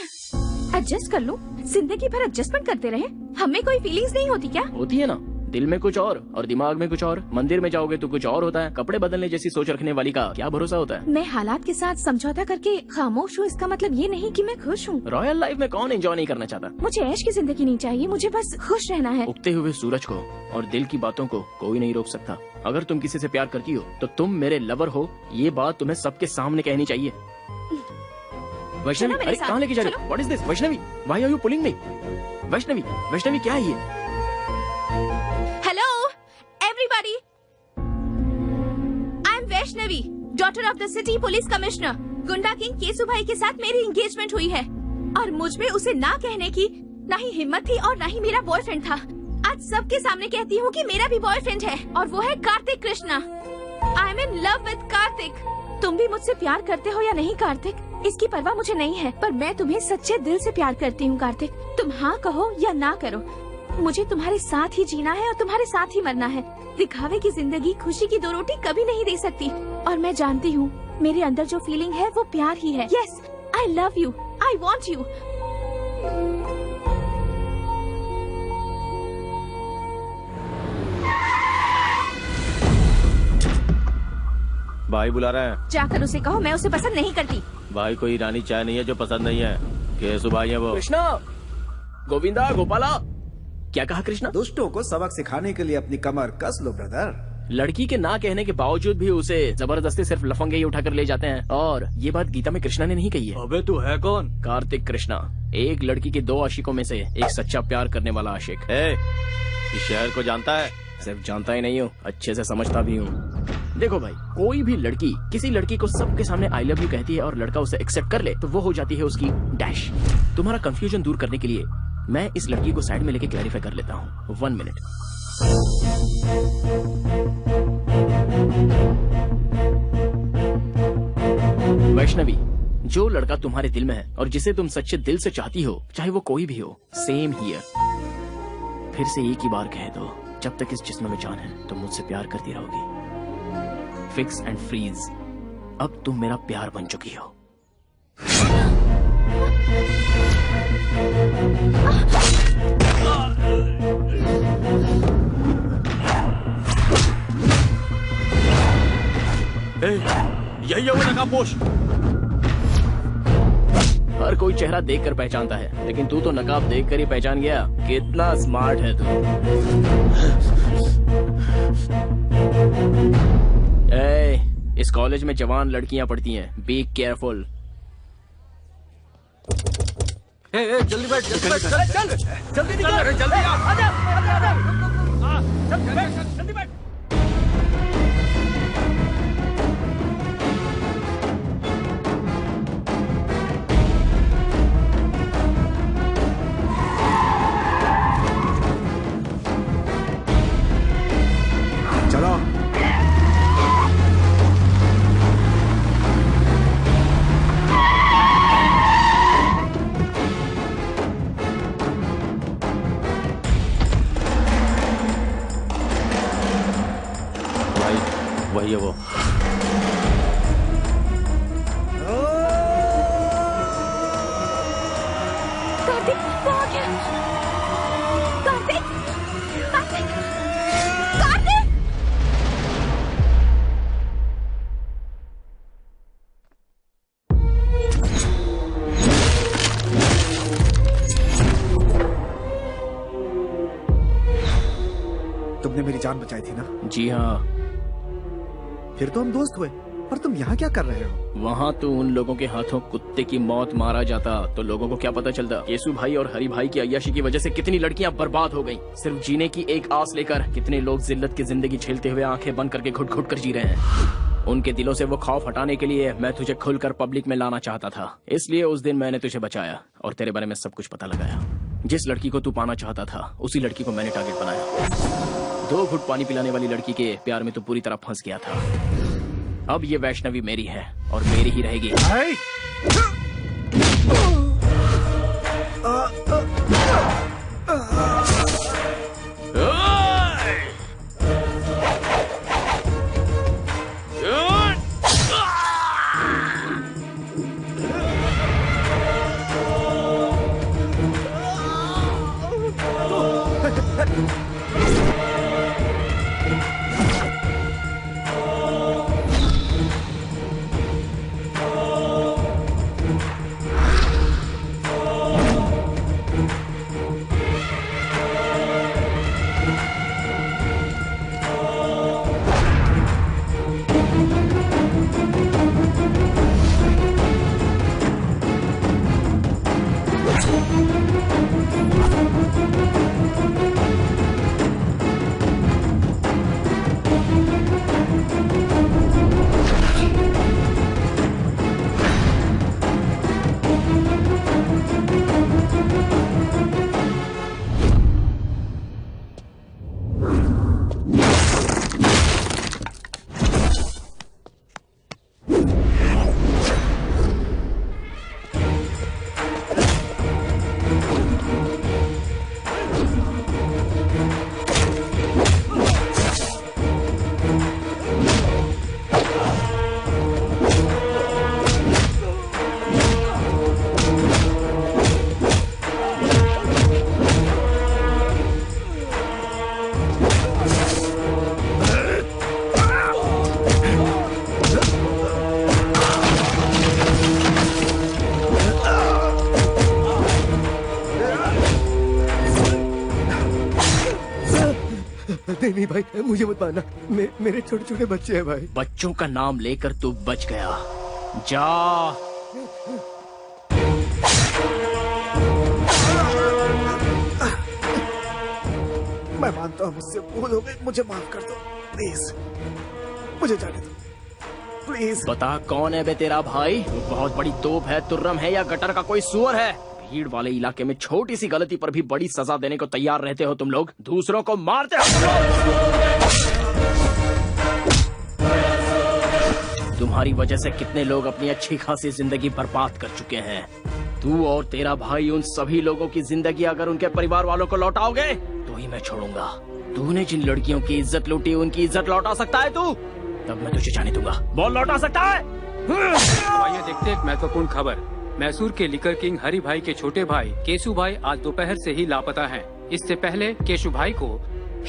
[SPEAKER 7] एडजस्ट कर लूं? जिंदगी भर एडजस्टमेंट करते रहे, हमें कोई फीलिंग्स नहीं होती क्या?
[SPEAKER 12] होती है ना, दिल में कुछ और दिमाग में कुछ और। मंदिर में जाओगे तो कुछ और होता है। कपड़े बदलने जैसी सोच रखने वाली का क्या भरोसा होता है?
[SPEAKER 7] मैं हालात के साथ समझौता करके खामोश हूँ, इसका मतलब ये नहीं कि मैं खुश हूँ।
[SPEAKER 12] रॉयल लाइफ में कौन एंजॉय नहीं करना चाहता?
[SPEAKER 7] मुझे ऐश की जिंदगी नहीं चाहिए, मुझे बस खुश रहना है।
[SPEAKER 12] उगते हुए सूरज को और दिल की बातों को कोई नहीं रोक सकता। अगर तुम किसी से प्यार करती हो तो तुम मेरे लवर हो, ये बात तुम्हें सबके सामने कहनी चाहिए। वैष्णवी, अरे कहाँ लेके जा रही हो? What is this? Vaishnavi, why are you pulling me? Vaishnavi, Vaishnavi क्या है ये?
[SPEAKER 7] Hello everybody, I am Vaishnavi, daughter of the city police commissioner. गुंडा किंग केसु भाई के साथ मेरी एंगेजमेंट हुई है और मुझ में उसे ना कहने की ना ही हिम्मत थी और ना ही मेरा बॉयफ्रेंड था। आज सबके सामने कहती हूँ कि मेरा भी बॉयफ्रेंड है और वो है Kartik Krishna. I am in love with Kartik. तुम भी मुझसे प्यार करते हो या नहीं कार्तिक, इसकी परवाह मुझे नहीं है, पर मैं तुम्हें सच्चे दिल से प्यार करती हूँ कार्तिक। तुम हाँ कहो या ना करो, मुझे तुम्हारे साथ ही जीना है और तुम्हारे साथ ही मरना है। दिखावे की जिंदगी खुशी की दो रोटी कभी नहीं दे सकती और मैं जानती हूँ मेरे अंदर जो फीलिंग है वो प्यार ही है। Yes, I love you, I want you.
[SPEAKER 8] भाई बुला रहे हैं।
[SPEAKER 7] जाकर उसे कहो मैं उसे पसंद नहीं करती।
[SPEAKER 8] भाई कोई ईरानी चाय नहीं है जो पसंद नहीं है। केसु भाई है वो।
[SPEAKER 12] कृष्णा, गोविंदा, गोपाला, क्या कहा कृष्णा?
[SPEAKER 3] दुष्टों को सबक सिखाने के लिए अपनी कमर कस लो ब्रदर।
[SPEAKER 12] लड़की के ना कहने के बावजूद भी उसे जबरदस्ती सिर्फ लफंगे ही उठाकर ले जाते हैं, और ये बात गीता में कृष्णा ने नहीं कही है।
[SPEAKER 8] अबे तू है कौन?
[SPEAKER 12] कार्तिक कृष्णा, एक लड़की के 2 आशिकों में से एक सच्चा प्यार करने वाला आशिक।
[SPEAKER 8] इस शहर को जानता है?
[SPEAKER 12] सिर्फ जानता ही नहीं हूँ, अच्छे से समझता भी हूँ। देखो भाई, कोई भी लड़की किसी लड़की को सबके सामने आई लव यू कहती है और लड़का उसे एक्सेप्ट कर ले तो वो हो जाती है उसकी डैश। तुम्हारा कंफ्यूजन दूर करने के लिए मैं इस लड़की को साइड में लेके क्लैरिफाई कर लेता हूँ। 1 मिनट। वैष्णवी, जो लड़का तुम्हारे दिल में है और जिसे तुम सच्चे दिल से चाहती हो, चाहे वो कोई भी हो, सेम हियर। फिर से एक ही बार कह दो, जब तक इस जिस्म में जान है तुम मुझसे प्यार करती रहोगी। फिक्स एंड फ्रीज, अब तुम मेरा प्यार बन चुकी हो।
[SPEAKER 8] यही है वो नकाबपोश।
[SPEAKER 12] हर कोई चेहरा देखकर पहचानता है, लेकिन तू तो नकाब देखकर ही पहचान गया। कितना स्मार्ट है तू। इस कॉलेज में जवान लड़कियां पढ़ती हैं, बी केयरफुल।
[SPEAKER 8] जल्दी बैठ, जल्दी बैठ, चल जल्दी निकल, जल्दी आजा, जल्दी बैठ।
[SPEAKER 3] चलो।
[SPEAKER 8] वही है वो।
[SPEAKER 7] कार्तिक, वो आ गया। कार्तिक, कार्तिक, कार्तिक।
[SPEAKER 3] तुमने मेरी जान बचाई थी ना?
[SPEAKER 12] जी हाँ।
[SPEAKER 3] फिर तो हम दोस्त हुए, पर तुम यहाँ क्या कर रहे हो?
[SPEAKER 12] वहाँ तो उन लोगों के हाथों कुत्ते की मौत मारा जाता तो लोगों को क्या पता चलता। केसु भाई और हरि भाई की अय्याशी की वजह से कितनी लड़कियाँ बर्बाद हो गईं। सिर्फ जीने की एक आस लेकर कितने लोग जिल्लत की जिंदगी झेलते हुए आंखें बंद करके घुट घुट कर जी रहे हैं। उनके दिलों से वो खौफ हटाने के लिए मैं तुझे खुलकर पब्लिक में लाना चाहता था, इसलिए उस दिन मैंने तुझे बचाया और तेरे बारे में सब कुछ पता लगाया। जिस लड़की को तू पाना चाहता था उसी लड़की को मैंने टारगेट बनाया। 2 घुट पानी पिलाने वाली लड़की के प्यार में तो पूरी तरह फंस गया था। अब ये वैष्णवी मेरी है और मेरी ही रहेगी।
[SPEAKER 11] नहीं भाई, मुझे मत मारना। मेरे छोटे छोटे बच्चे हैं भाई।
[SPEAKER 12] बच्चों का नाम लेकर तू बच गया। जा।
[SPEAKER 3] मैं मानता हूँ मुझसे भूल हो गई, मुझे माफ कर दो प्लीज, मुझे जाने दो प्लीज।
[SPEAKER 12] बता कौन है बे तेरा भाई? बहुत बड़ी तोप है, तुर्रम है या गटर का कोई सुअर है? भीड़ वाले इलाके में छोटी सी गलती पर भी बड़ी सजा देने को तैयार रहते हो तुम लोग, दूसरों को मारते हो तुम लोग। तुम्हारी वजह से कितने लोग अपनी अच्छी खासी जिंदगी बर्बाद कर चुके हैं। तू और तेरा भाई उन सभी लोगों की जिंदगी अगर उनके परिवार वालों को लौटाओगे तो ही मैं छोड़ूंगा। तूने जिन लड़कियों की इज्जत लूटी उनकी इज्जत लौटा सकता है तू? तब मैं तुझे जाने दूंगा। बोल, लौटा सकता है?
[SPEAKER 4] आइए देखते एक महत्वपूर्ण खबर। मैसूर के लिकर किंग हरि भाई के छोटे भाई केशु भाई आज दोपहर से ही लापता हैं। इससे पहले केशु भाई को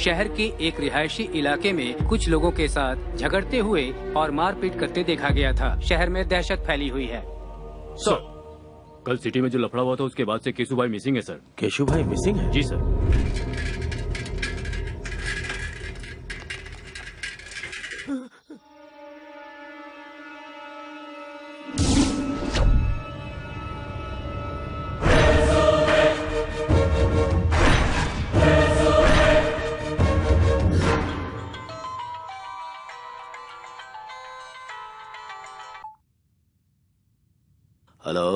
[SPEAKER 4] शहर के एक रिहायशी इलाके में कुछ लोगों के साथ झगड़ते हुए और मारपीट करते देखा गया था। शहर में दहशत फैली हुई है।
[SPEAKER 1] सर, कल सिटी में जो लफड़ा हुआ था उसके बाद से केशु भाई मिसिंग है सर।
[SPEAKER 8] केशु भाई मिसिंग है?
[SPEAKER 1] जी सर।
[SPEAKER 8] हेलो,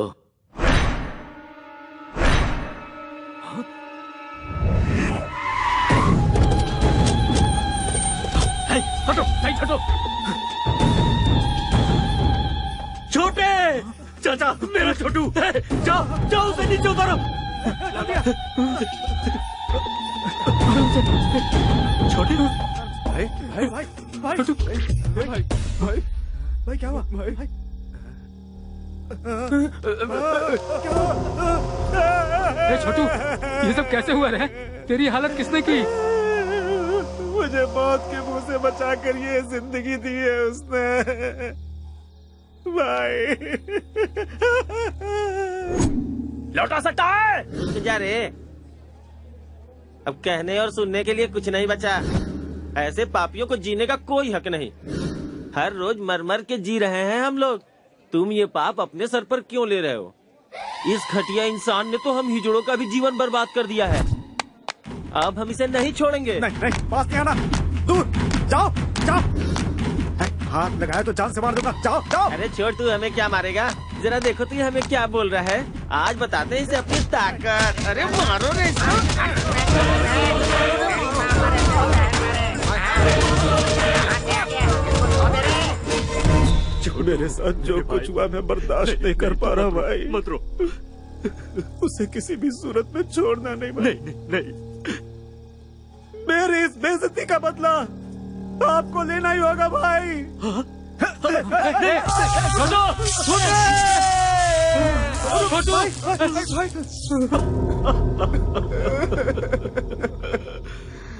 [SPEAKER 12] हटो, हटो।
[SPEAKER 5] छोटे चाचा, मेरा छोटू, जाओ जाओ उसे नीचे उतारो।
[SPEAKER 11] छोटे भाई, भाई भाई भाई भाई भाई भाई क्या हुआ भाई?
[SPEAKER 4] छोटू, ये सब कैसे हुआ रे? तेरी हालत किसने की?
[SPEAKER 3] मुझे मौत के मुंह से बचा कर ये जिंदगी दी है उसने भाई।
[SPEAKER 12] लौटा सकता है?
[SPEAKER 8] जा रे, अब कहने और सुनने के लिए कुछ नहीं बचा। ऐसे पापियों को जीने का कोई हक नहीं। हर रोज मर मर के जी रहे हैं हम लोग। तुम ये पाप अपने सर पर क्यों ले रहे हो? इस घटिया इंसान ने तो हम हिजड़ों का भी जीवन बर्बाद कर दिया है। अब हम इसे नहीं छोड़ेंगे।
[SPEAKER 3] नहीं नहीं, पास नहीं आना, दूर जाओ जाओ। हाथ लगाया तो जान से मार दूंगा, जाओ जाओ।
[SPEAKER 8] अरे छोड़, तू हमें क्या मारेगा? जरा देखो तो ये हमें क्या बोल रहा है। आज बताते हैं इसे अपनी ताकत। अरे मारो रे
[SPEAKER 3] मेरे साथ जो कुछ हुआ मैं बर्दाश्त नहीं कर पा रहा भाई।
[SPEAKER 1] मत रो,
[SPEAKER 3] उसे किसी भी सूरत में छोड़ना नहीं भाई।
[SPEAKER 2] नहीं।
[SPEAKER 3] मेरी इस बेइज्जती का बदला आपको लेना ही होगा भाई।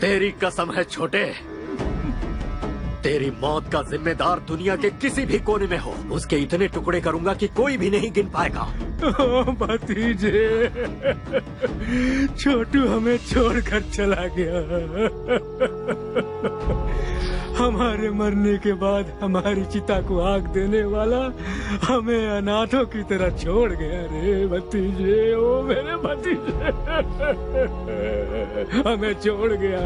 [SPEAKER 2] तेरी कसम है छोटे, तेरी मौत का जिम्मेदार दुनिया के किसी भी कोने में हो, उसके इतने टुकड़े करूंगा कि कोई भी नहीं गिन पाएगा।
[SPEAKER 4] भतीजे, छोटू हमें छोड़कर चला गया। हमारे मरने के बाद हमारी चिता को आग देने वाला हमें अनाथों की तरह छोड़ गया रे भतीजे। ओ मेरे भतीजे, हमें छोड़ गया।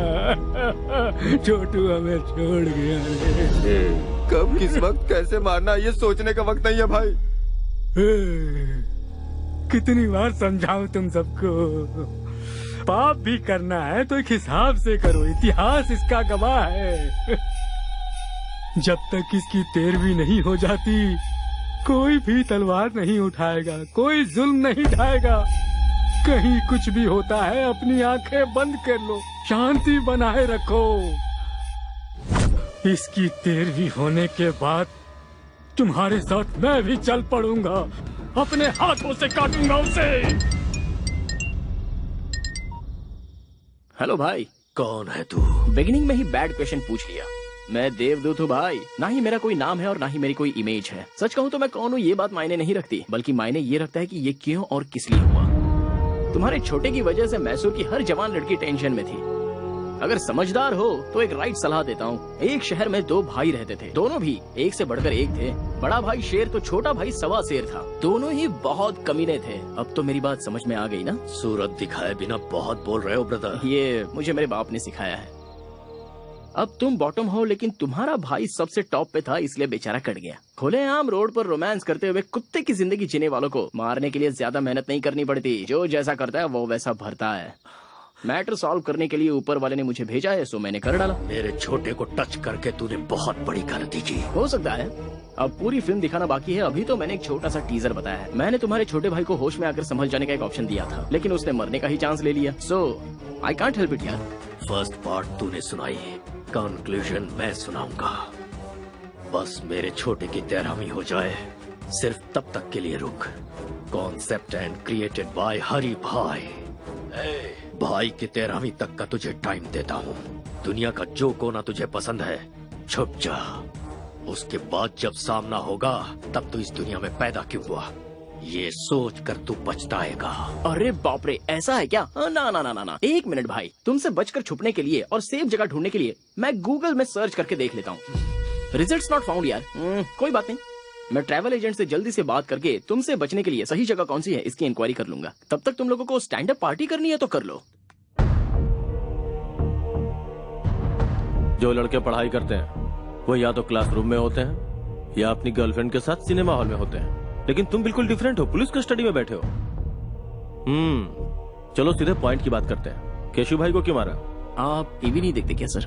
[SPEAKER 4] छोटू हमें छोड़ गया रे।
[SPEAKER 13] कब किस वक्त कैसे मारना ये सोचने का वक्त नहीं है भाई।
[SPEAKER 4] कितनी बार समझाऊं तुम सबको, पाप भी करना है तो एक हिसाब से करो, इतिहास इसका गवाह है। जब तक इसकी तेरहवीं नहीं हो जाती कोई भी तलवार नहीं उठाएगा, कोई जुल्म नहीं ढाएगा। कहीं कुछ भी होता है अपनी आंखें बंद कर लो, शांति बनाए रखो। इसकी तेरहवीं होने के बाद तुम्हारे साथ मैं भी चल पड़ूंगा, अपने हाथों से काटूंगा उसे।
[SPEAKER 12] हेलो भाई।
[SPEAKER 5] कौन है तू?
[SPEAKER 12] बिगिनिंग में ही बैड क्वेश्चन पूछ लिया। मैं देवदूत हूँ भाई, ना ही मेरा कोई नाम है और ना ही मेरी कोई इमेज है। सच कहूँ तो मैं कौन हूँ ये बात मायने नहीं रखती, बल्कि मायने ये रखता है कि ये क्यों और किस लिए हुआ। तुम्हारे छोटे की वजह से मैसूर की हर जवान लड़की टेंशन में थी। अगर समझदार हो तो एक राइट सलाह देता हूँ। एक शहर में दो भाई रहते थे, दोनों भी एक से बढ़कर एक थे। बड़ा भाई शेर तो छोटा भाई सवा शेर था। दोनों ही बहुत कमीने थे। अब तो मेरी बात समझ में आ गई ना?
[SPEAKER 5] सूरत दिखाए बिना बहुत बोल रहे हो ब्रदर।
[SPEAKER 12] ये मुझे मेरे बाप ने सिखाया है। अब तुम बॉटम हो, लेकिन तुम्हारा भाई सबसे टॉप पे था, इसलिए बेचारा कट गया। खुलेआम रोड पर रोमांस करते हुए कुत्ते की जिंदगी जीने वालों को मारने के लिए ज्यादा मेहनत नहीं करनी पड़ती। जो जैसा करता है वो वैसा भरता है। मैटर सॉल्व करने के लिए ऊपर वाले ने मुझे भेजा है, सो मैंने कर डाला।
[SPEAKER 5] मेरे छोटे को टच करके तूने बहुत बड़ी गलती की।
[SPEAKER 12] हो सकता है। अब पूरी फिल्म दिखाना बाकी है। अभी तो मैंने एक छोटा सा टीजर बताया है। मैंने तुम्हारे छोटे भाई को होश में आकर संभल जाने का एक ऑप्शन दिया था, लेकिन उसने मरने का ही चांस ले लिया। सो आई कांट हेल्प इट यार।
[SPEAKER 5] फर्स्ट पार्ट तूने सुनाई, कंक्लूजन मैं सुनाऊंगा। बस मेरे छोटे की 13वीं हो जाए, सिर्फ तब तक के लिए रुक। कॉन्सेप्ट एंड क्रिएटेड बाय हरी भाई। भाई की 13वीं तक का तुझे टाइम देता हूँ। दुनिया का जो कोना तुझे पसंद है छुप जा। उसके बाद जब सामना होगा तब तू इस दुनिया में पैदा क्यों हुआ ये सोच कर तू पछताएगा।
[SPEAKER 12] अरे बाप रे, ऐसा है क्या? ना ना ना ना ना, एक मिनट भाई। तुमसे बचकर छुपने के लिए और सेफ जगह ढूंढने के लिए मैं गूगल में सर्च करके देख लेता हूँ। रिजल्ट्स नॉट फाउंड यार। कोई बात नहीं, मैं ट्रैवल एजेंट से जल्दी से बात करके तुमसे बचने के लिए सही जगह कौन सी है इसकी इंक्वायरी कर लूंगा। तब तक तुम लोगों को स्टैंड अप पार्टी करनी है तो कर लो।
[SPEAKER 8] जो लड़के पढ़ाई करते हैं वो या तो क्लासरूम में होते हैं या अपनी गर्लफ्रेंड के साथ सिनेमा हॉल में होते हैं, लेकिन तुम बिल्कुल डिफरेंट हो, पुलिस कस्टडी में बैठे हो। चलो सीधे पॉइंट की बात करते हैं। केशु भाई को क्यों मारा?
[SPEAKER 12] आप टीवी नहीं देखते क्या सर?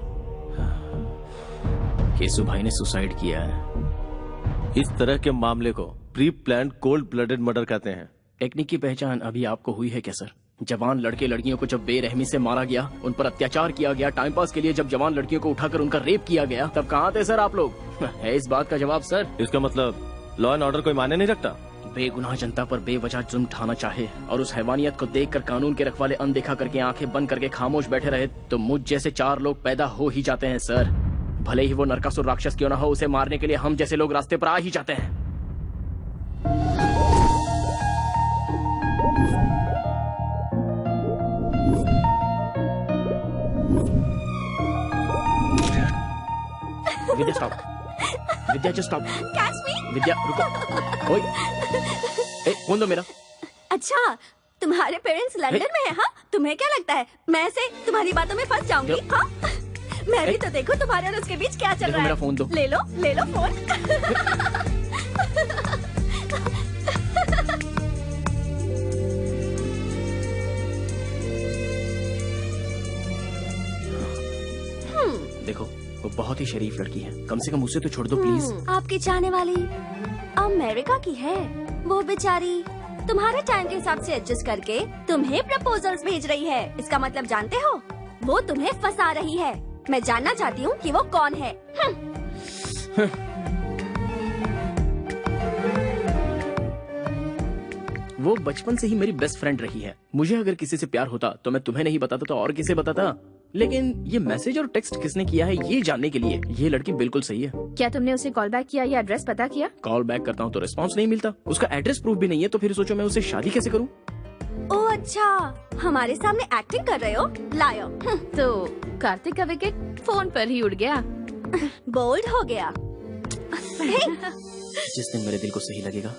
[SPEAKER 12] केशु भाई ने सुसाइड किया है।
[SPEAKER 8] इस तरह के मामले को pre plan cold blooded murder कहते हैं।
[SPEAKER 12] टेक्निक की पहचान अभी आपको हुई है क्या सर? जवान लड़के लड़कियों को जब बेरहमी से मारा गया, उन पर अत्याचार किया गया, टाइम पास के लिए जब जवान लड़कियों को उठाकर उनका रेप किया गया, तब कहाँ थे सर आप लोग? है इस बात का जवाब सर?
[SPEAKER 8] इसका मतलब लॉ एंड ऑर्डर कोई माने नहीं रखता।
[SPEAKER 12] बेगुनाह जनता पर बेवजह जुल्म ढाना चाहे और उस हैवानियत को देखकर कानून के रखवाले अनदेखा करके आंखें बंद करके खामोश बैठे रहे, तो मुझ जैसे 4 लोग पैदा हो ही जाते हैं सर। भले ही वो नरकासुर राक्षस क्यों ना हो, उसे मारने के लिए हम जैसे लोग रास्ते पर आ ही जाते हैं। Vidya stop. Vidya just stop.
[SPEAKER 10] Catch me.
[SPEAKER 12] Vidya रुको। ओए, ए, फोन दो मेरा।
[SPEAKER 10] अच्छा, तुम्हारे पेरेंट्स लंदन में है? हाँ, तुम्हें क्या लगता है मैं ऐसे तुम्हारी बातों में फंस जाऊंगी? हाँ, मैं भी तो देखो तुम्हारे और उसके बीच क्या चल रहा है।
[SPEAKER 12] मेरा फोन दो।
[SPEAKER 10] ले लो फोन।
[SPEAKER 12] देखो, वो बहुत ही शरीफ लड़की है, कम से कम उसे तो छोड़ दो प्लीज।
[SPEAKER 10] आपकी चाहने वाली अमेरिका की है, वो बेचारी तुम्हारे टाइम के हिसाब से एडजस्ट करके तुम्हें प्रपोजल्स भेज रही है। इसका मतलब जानते हो, वो तुम्हें फंसा रही है। मैं जानना चाहती हूँ कि वो कौन है।
[SPEAKER 12] वो बचपन से ही मेरी बेस्ट फ्रेंड रही है। मुझे अगर किसी से प्यार होता तो मैं तुम्हें नहीं बताता तो और किसे बताता। लेकिन ये मैसेज और टेक्स्ट किसने किया है ये जानने के लिए ये लड़की बिल्कुल सही है।
[SPEAKER 7] क्या तुमने उसे कॉल बैक किया या एड्रेस पता किया?
[SPEAKER 12] कॉल बैक करता हूँ तो रिस्पांस नहीं मिलता, उसका एड्रेस प्रूफ भी नहीं है, तो फिर सोचो मैं उससे शादी कैसे करूँ।
[SPEAKER 10] ओह अच्छा, हमारे सामने एक्टिंग कर रहे हो, लायो।
[SPEAKER 7] तो कार्तिक का विकेट फोन पर ही उड़ गया।
[SPEAKER 10] बोल्ड हो गया।
[SPEAKER 12] जिस दिन मेरे दिल को सही लगेगा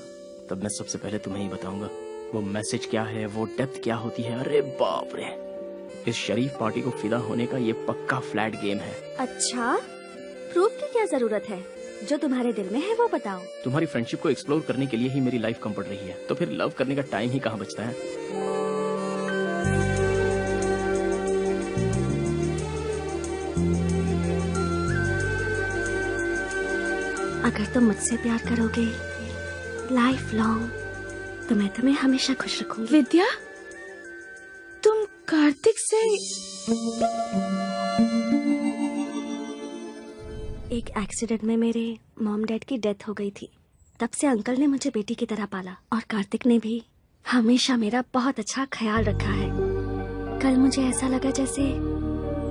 [SPEAKER 12] तब मैं सबसे पहले तुम्हें ही बताऊंगा वो मैसेज क्या है, वो डेप्थ क्या होती है। अरे बाप रे, इस शरीफ पार्टी को फिदा होने का ये पक्का फ्लैट गेम है।
[SPEAKER 10] अच्छा, प्रूफ की क्या जरूरत है? जो तुम्हारे दिल में है वो बताओ।
[SPEAKER 12] तुम्हारी फ्रेंडशिप को एक्सप्लोर करने के लिए ही मेरी लाइफ कम पड़ रही है, तो फिर लव करने का टाइम ही कहाँ बचता है।
[SPEAKER 10] अगर तुम मुझसे प्यार करोगे लाइफ लॉन्ग तो मैं तुम्हें हमेशा खुश रखूंगी।
[SPEAKER 7] विद्या, तुम कार्तिक से
[SPEAKER 10] एक एक्सीडेंट में मेरे मॉम डैड की डेथ हो गई थी। तब से अंकल ने मुझे बेटी की तरह पाला और कार्तिक ने भी हमेशा मेरा बहुत अच्छा ख्याल रखा है। कल मुझे ऐसा लगा जैसे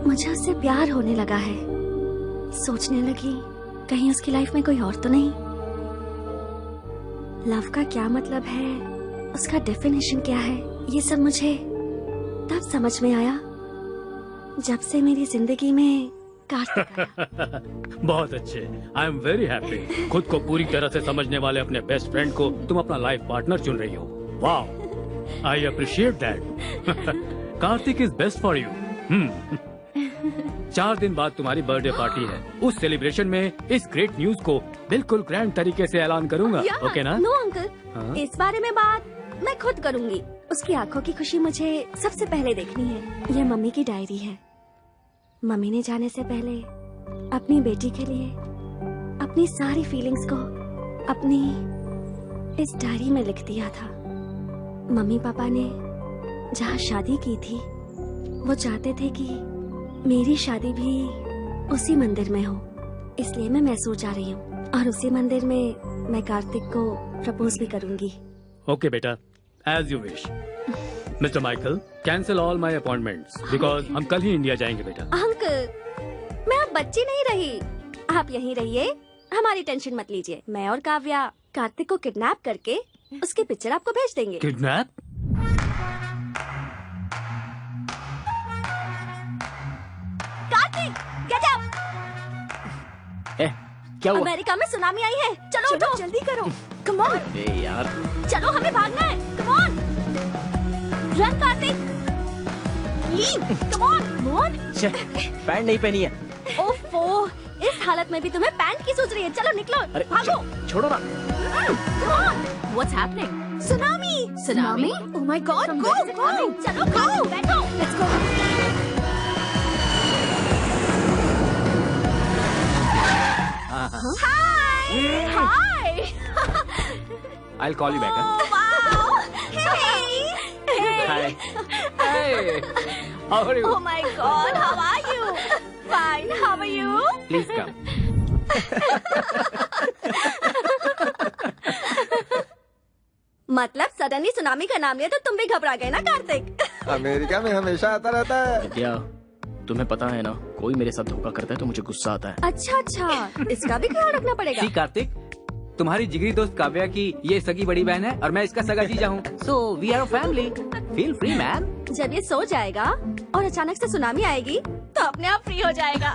[SPEAKER 10] मुझे उससे प्यार होने लगा है। सोचने लगी कहीं उसकी लाइफ में कोई और तो नहीं। लव का क्या मतलब है, उसका डेफिनेशन क्या है, ये सब मुझे तब समझ में आया जब से मेरी जिंदगी में कार्तिक आया।
[SPEAKER 1] बहुत अच्छे, आई एम वेरी हैप्पी। खुद को पूरी तरह से समझने वाले अपने बेस्ट फ्रेंड को तुम अपना लाइफ पार्टनर चुन रही हो। वाह, I appreciate that. Kartik is best for you. 4 दिन बाद तुम्हारी बर्थडे पार्टी है। उस सेलिब्रेशन में इस ग्रेट न्यूज को बिल्कुल ग्रैंड तरीके से ऐलान करूंगा। ओके ना?
[SPEAKER 10] नो अंकल, इस बारे में बात मैं खुद करूंगी। उसकी आंखों की खुशी मुझे सबसे पहले देखनी है। यह मम्मी की डायरी है। मम्मी ने जाने से पहले अपनी बेटी के लिए अपनी सारी फीलिंग्स को अपनी इस डायरी में लिख दिया था। मम्मी पापा ने जहाँ शादी की थी वो चाहते थे कि मेरी शादी भी उसी मंदिर में हो, इसलिए मैं मैसूर जा रही हूँ और उसी मंदिर में मैं कार्तिक को प्रपोज भी करूंगी।
[SPEAKER 1] ओके बेटा, as you wish. Mister Michael, cancel all my appointments because हम कल ही इंडिया जाएंगे बेटा।
[SPEAKER 10] अंकल, मैं अब बच्ची नहीं रही, आप यहीं रहिए, हमारी टेंशन मत लीजिए। मैं और काव्या कार्तिक को किडनैप करके उसकी पिक्चर आपको भेज देंगे।
[SPEAKER 1] किडनैप?
[SPEAKER 10] Kartik, get up!
[SPEAKER 12] क्या हुआ?
[SPEAKER 10] अमेरिका में सुनामी आई है, चलो उठो, जल्दी करो, कम ऑन।
[SPEAKER 12] यार
[SPEAKER 10] चलो, हमें भागना है, come on, run Kartik, come on, come on.
[SPEAKER 12] Pant नहीं पहनी है।
[SPEAKER 10] ओफो, इस हालत में भी तुम्हें पैंट की सोच रही है। चलो निकलो, भागो,
[SPEAKER 12] छोड़ो ना।
[SPEAKER 10] Come on. What's happening? Tsunami. Tsunami? Oh my god, go go, चलो गो, बैठो, let's go. Hi! Hi!
[SPEAKER 4] I'll call you back.
[SPEAKER 10] Oh, wow! Hey!
[SPEAKER 4] Hi. Hey! How are you?
[SPEAKER 10] Oh my God! How are you? Fine. How are you?
[SPEAKER 4] Please come.
[SPEAKER 10] मतलब suddenly tsunami का नाम लिया तो तुम भी घबरा गए ना कार्तिक?
[SPEAKER 11] अमेरिका में हमेशा आता रहता है।
[SPEAKER 12] विद्या, तुम्हें पता है ना, कोई मेरे साथ धोखा करता है तो मुझे गुस्सा आता है।
[SPEAKER 10] अच्छा अच्छा, इसका भी ख्याल रखना पड़ेगा।
[SPEAKER 4] जी कार्तिक, तुम्हारी जिगरी दोस्त काव्या की ये सगी बड़ी बहन है और मैं इसका सगा जीजा हूँ। So we are a family. Feel free man.
[SPEAKER 10] जब ये सो जाएगा और अचानक से सुनामी आएगी तो अपने आप फ्री हो जाएगा।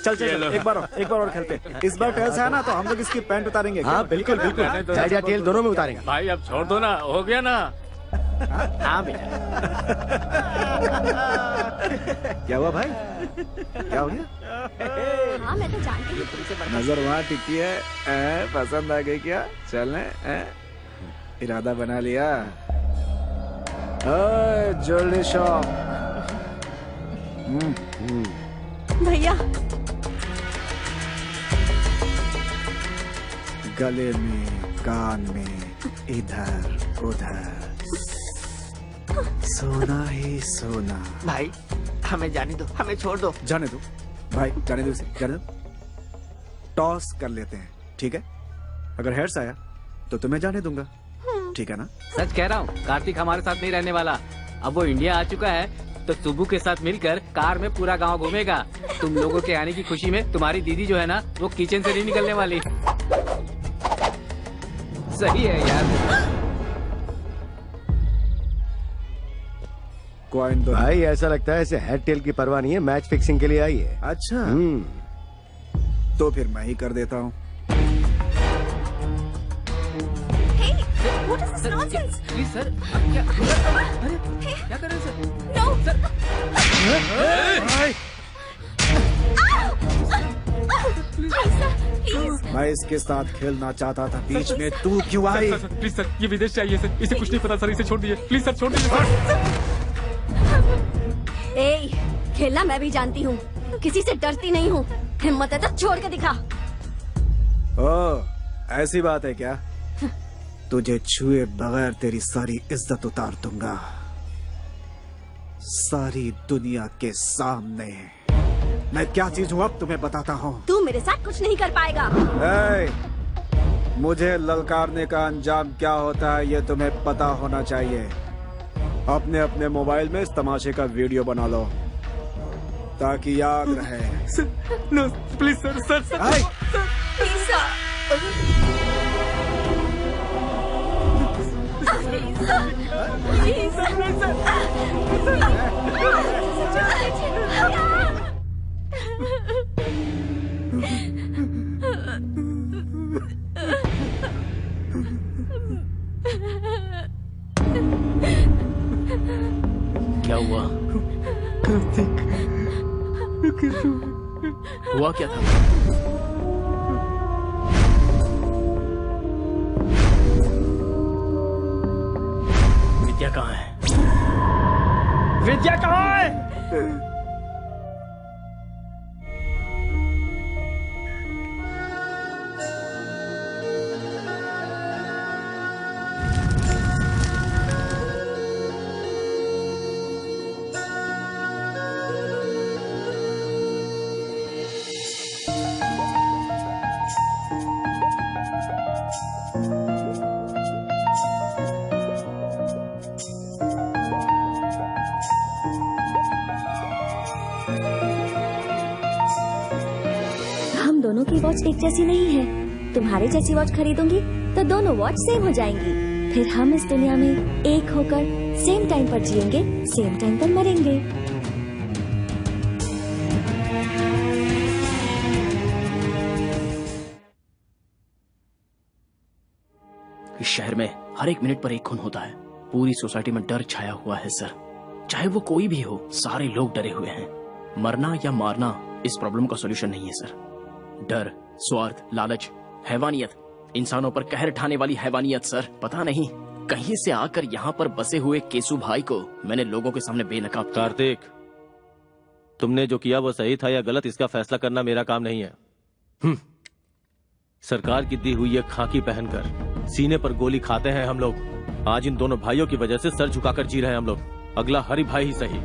[SPEAKER 3] चल चल एक बार और खेलते। इस बार टेल्स है ना तो हम लोग इसकी पैंट उतारेंगे।
[SPEAKER 11] हाँ बिल्कुल बिल्कुल, हेड या टेल दोनों में उतारेंगे।
[SPEAKER 1] भाई अब छोड़ दो ना, हो गया ना।
[SPEAKER 12] हाँ बेटा।
[SPEAKER 3] क्या हुआ भाई, क्या हो गया?
[SPEAKER 10] हाँ मैं तो जानती हूँ।
[SPEAKER 3] नजर वहाँ टिकी है, पसंद आ गई क्या? चलने इरादा बना लिया? Jewellery shop.
[SPEAKER 10] भैया
[SPEAKER 3] गले में, कान में, इधर उधर, सोना ही सोना।
[SPEAKER 6] भाई हमें जाने दो, हमें छोड़ दो।
[SPEAKER 3] जाने दो भाई, जाने दो उसे, जाने दो। टॉस कर लेते हैं, ठीक है? अगर हेड्स आया तो तुम्हें जाने दूंगा, ठीक है ना?
[SPEAKER 4] सच कह रहा हूँ, कार्तिक हमारे साथ नहीं रहने वाला। अब वो इंडिया आ चुका है तो सुबू के साथ मिलकर कार में पूरा गांव घूमेगा। तुम लोगों के आने की खुशी में तुम्हारी दीदी जो है ना, वो किचन से नहीं निकलने वाली। सही है यार।
[SPEAKER 3] कॉइन दो
[SPEAKER 11] भाई, ऐसा लगता है इसे हेड टेल की परवाह नहीं है, मैच फिक्सिंग के लिए आई है।
[SPEAKER 3] अच्छा, तो फिर मैं ही कर देता हूँ।
[SPEAKER 10] What is this nonsense?
[SPEAKER 4] Please sir, क्या कर रहे हैं सर?
[SPEAKER 10] No,
[SPEAKER 4] sir.
[SPEAKER 3] मैं इसके साथ खेलना चाहता था, बीच में तू क्यों आई?
[SPEAKER 4] प्लीज सर, ये विदेश चाहिए सर, इसे कुछ नहीं पता सर, इसे छोड़ दीजिए प्लीज सर, छोड़ दीजिए।
[SPEAKER 10] ए, खेलना मैं भी जानती हूँ, किसी से डरती नहीं हूँ। हिम्मत है तो छोड़ के दिखा।
[SPEAKER 3] ओ, ऐसी बात है क्या? तुझे छुए बगैर तेरी सारी इज्जत उतार दूंगा, सारी दुनिया के सामने। मैं क्या चीज हूँ अब तुम्हें बताता हूँ।
[SPEAKER 10] तू मेरे साथ कुछ नहीं कर पाएगा।
[SPEAKER 3] मुझे ललकारने का अंजाम क्या होता है ये तुम्हें पता होना चाहिए। अपने अपने मोबाइल में इस तमाशे का वीडियो बना लो ताकि याद रहे।
[SPEAKER 4] No please sir, sir sir,
[SPEAKER 10] please
[SPEAKER 12] क्या हुआ? हुआ क्या था? विद्या कहाँ है? विद्या कहाँ है?
[SPEAKER 10] दोनों की वॉच एक जैसी नहीं है। तुम्हारे जैसी वॉच खरीदूंगी तो दोनों वॉच सेम हो जाएंगी। फिर हम इस दुनिया में एक होकर सेम टाइम पर जिएंगे, सेम टाइम पर मरेंगे।
[SPEAKER 12] इस शहर में हर एक मिनट पर एक खून होता है। पूरी सोसाइटी में डर छाया हुआ है सर। चाहे वो कोई भी हो, सारे लोग डरे हुए हैं। मरना या मारना इस प्रॉब्लम का सॉल्यूशन नहीं है सर। डर, स्वार्थ, लालच, हैवानियत, इंसानों पर कहर ढाने वाली हैवानियत सर। पता नहीं कहीं से आकर यहाँ पर बसे हुए केसु भाई को मैंने लोगों के सामने बेनकाब।
[SPEAKER 8] कार्तिक, तुमने जो किया वो सही था या गलत, इसका फैसला करना मेरा काम नहीं है। सरकार की दी हुई ये खाकी पहनकर सीने पर गोली खाते हैं हम लोग। आज इन दोनों भाइयों की वजह से सर झुकाकर जी रहे हैं हम लोग। अगला हरि भाई ही सही।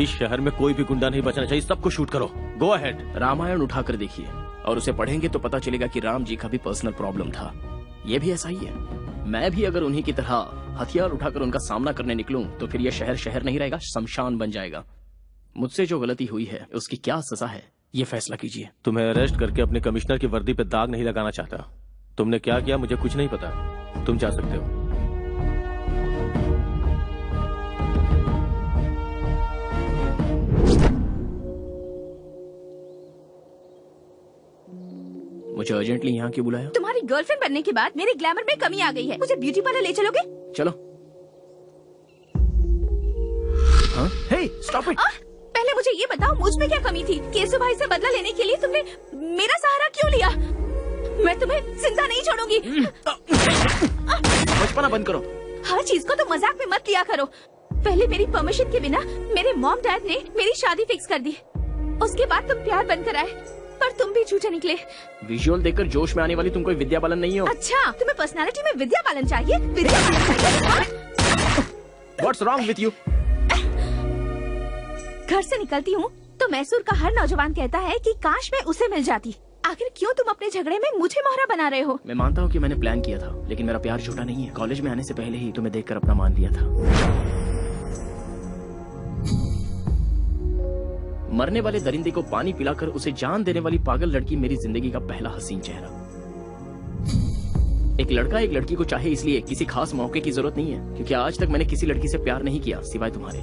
[SPEAKER 8] इस शहर में कोई भी गुंडा नहीं बचना चाहिए, सबको शूट करो। Go ahead.
[SPEAKER 12] रामायण उठाकर देखिए और उसे पढ़ेंगे तो पता चलेगा कि राम जी का भी पर्सनल प्रॉब्लम था। ये भी ऐसा ही है। मैं भी अगर उन्हीं की तरह हथियार उठाकर उनका सामना करने निकलूं तो फिर यह शहर शहर नहीं रहेगा, शमशान बन जाएगा। मुझसे जो गलती हुई है उसकी क्या सजा है, ये फैसला कीजिए।
[SPEAKER 8] तुम्हें अरेस्ट करके अपने कमिश्नर की वर्दी पे दाग नहीं लगाना चाहता। तुमने क्या किया मुझे कुछ नहीं पता। तुम जा सकते हो।
[SPEAKER 12] मुझे अर्जेंटली यहाँ क्यों बुलाया?
[SPEAKER 7] तुम्हारी गर्लफ्रेंड बनने के बाद मेरे ग्लैमर में कमी आ गई है। मुझे ब्यूटी पार्लर ले चलोगे?
[SPEAKER 12] चलो। हे, स्टॉप इट।
[SPEAKER 7] पहले मुझे ये बताओ, मुझ में क्या कमी थी? केसु भाई से बदला लेने के लिए तुमने मेरा सहारा क्यों लिया? मैं तुम्हें जिंदा नहीं छोड़ूंगी।
[SPEAKER 12] बचपना चिल्लाना बंद करो।
[SPEAKER 7] हर चीज को तो मजाक में मत लिया करो। पहले मेरी परमिशन के बिना मेरे मॉम डैड ने मेरी शादी फिक्स कर दी। उसके बाद तुम प्यार बनकर आए, पर तुम भी झूठे निकले।
[SPEAKER 12] विजुअल देखकर जोश में आने वाली तुम कोई विद्या बालन नहीं हो।
[SPEAKER 7] अच्छा, तुम्हें पर्सनालिटी में विद्या बालन चाहिए? विद्या बालन चाहिए?
[SPEAKER 12] What's wrong with you?
[SPEAKER 7] घर से निकलती हूँ तो मैसूर का हर नौजवान कहता है कि काश मैं उसे मिल जाती। आखिर क्यों तुम अपने झगड़े में मुझे मोहरा बना रहे हो?
[SPEAKER 12] मैं मानता हूँ कि मैंने प्लान किया था, लेकिन मेरा प्यार झूठा नहीं है। कॉलेज में आने से पहले ही तुम्हें देखकर अपना मान लिया था। मरने वाले दरिंदे को पानी पिलाकर उसे जान देने वाली पागल लड़की मेरी जिंदगी का पहला हसीन चेहरा। एक लड़का एक लड़की को चाहे इसलिए किसी खास मौके की जरूरत नहीं है, क्योंकि आज तक मैंने किसी लड़की से प्यार नहीं किया सिवाय तुम्हारे।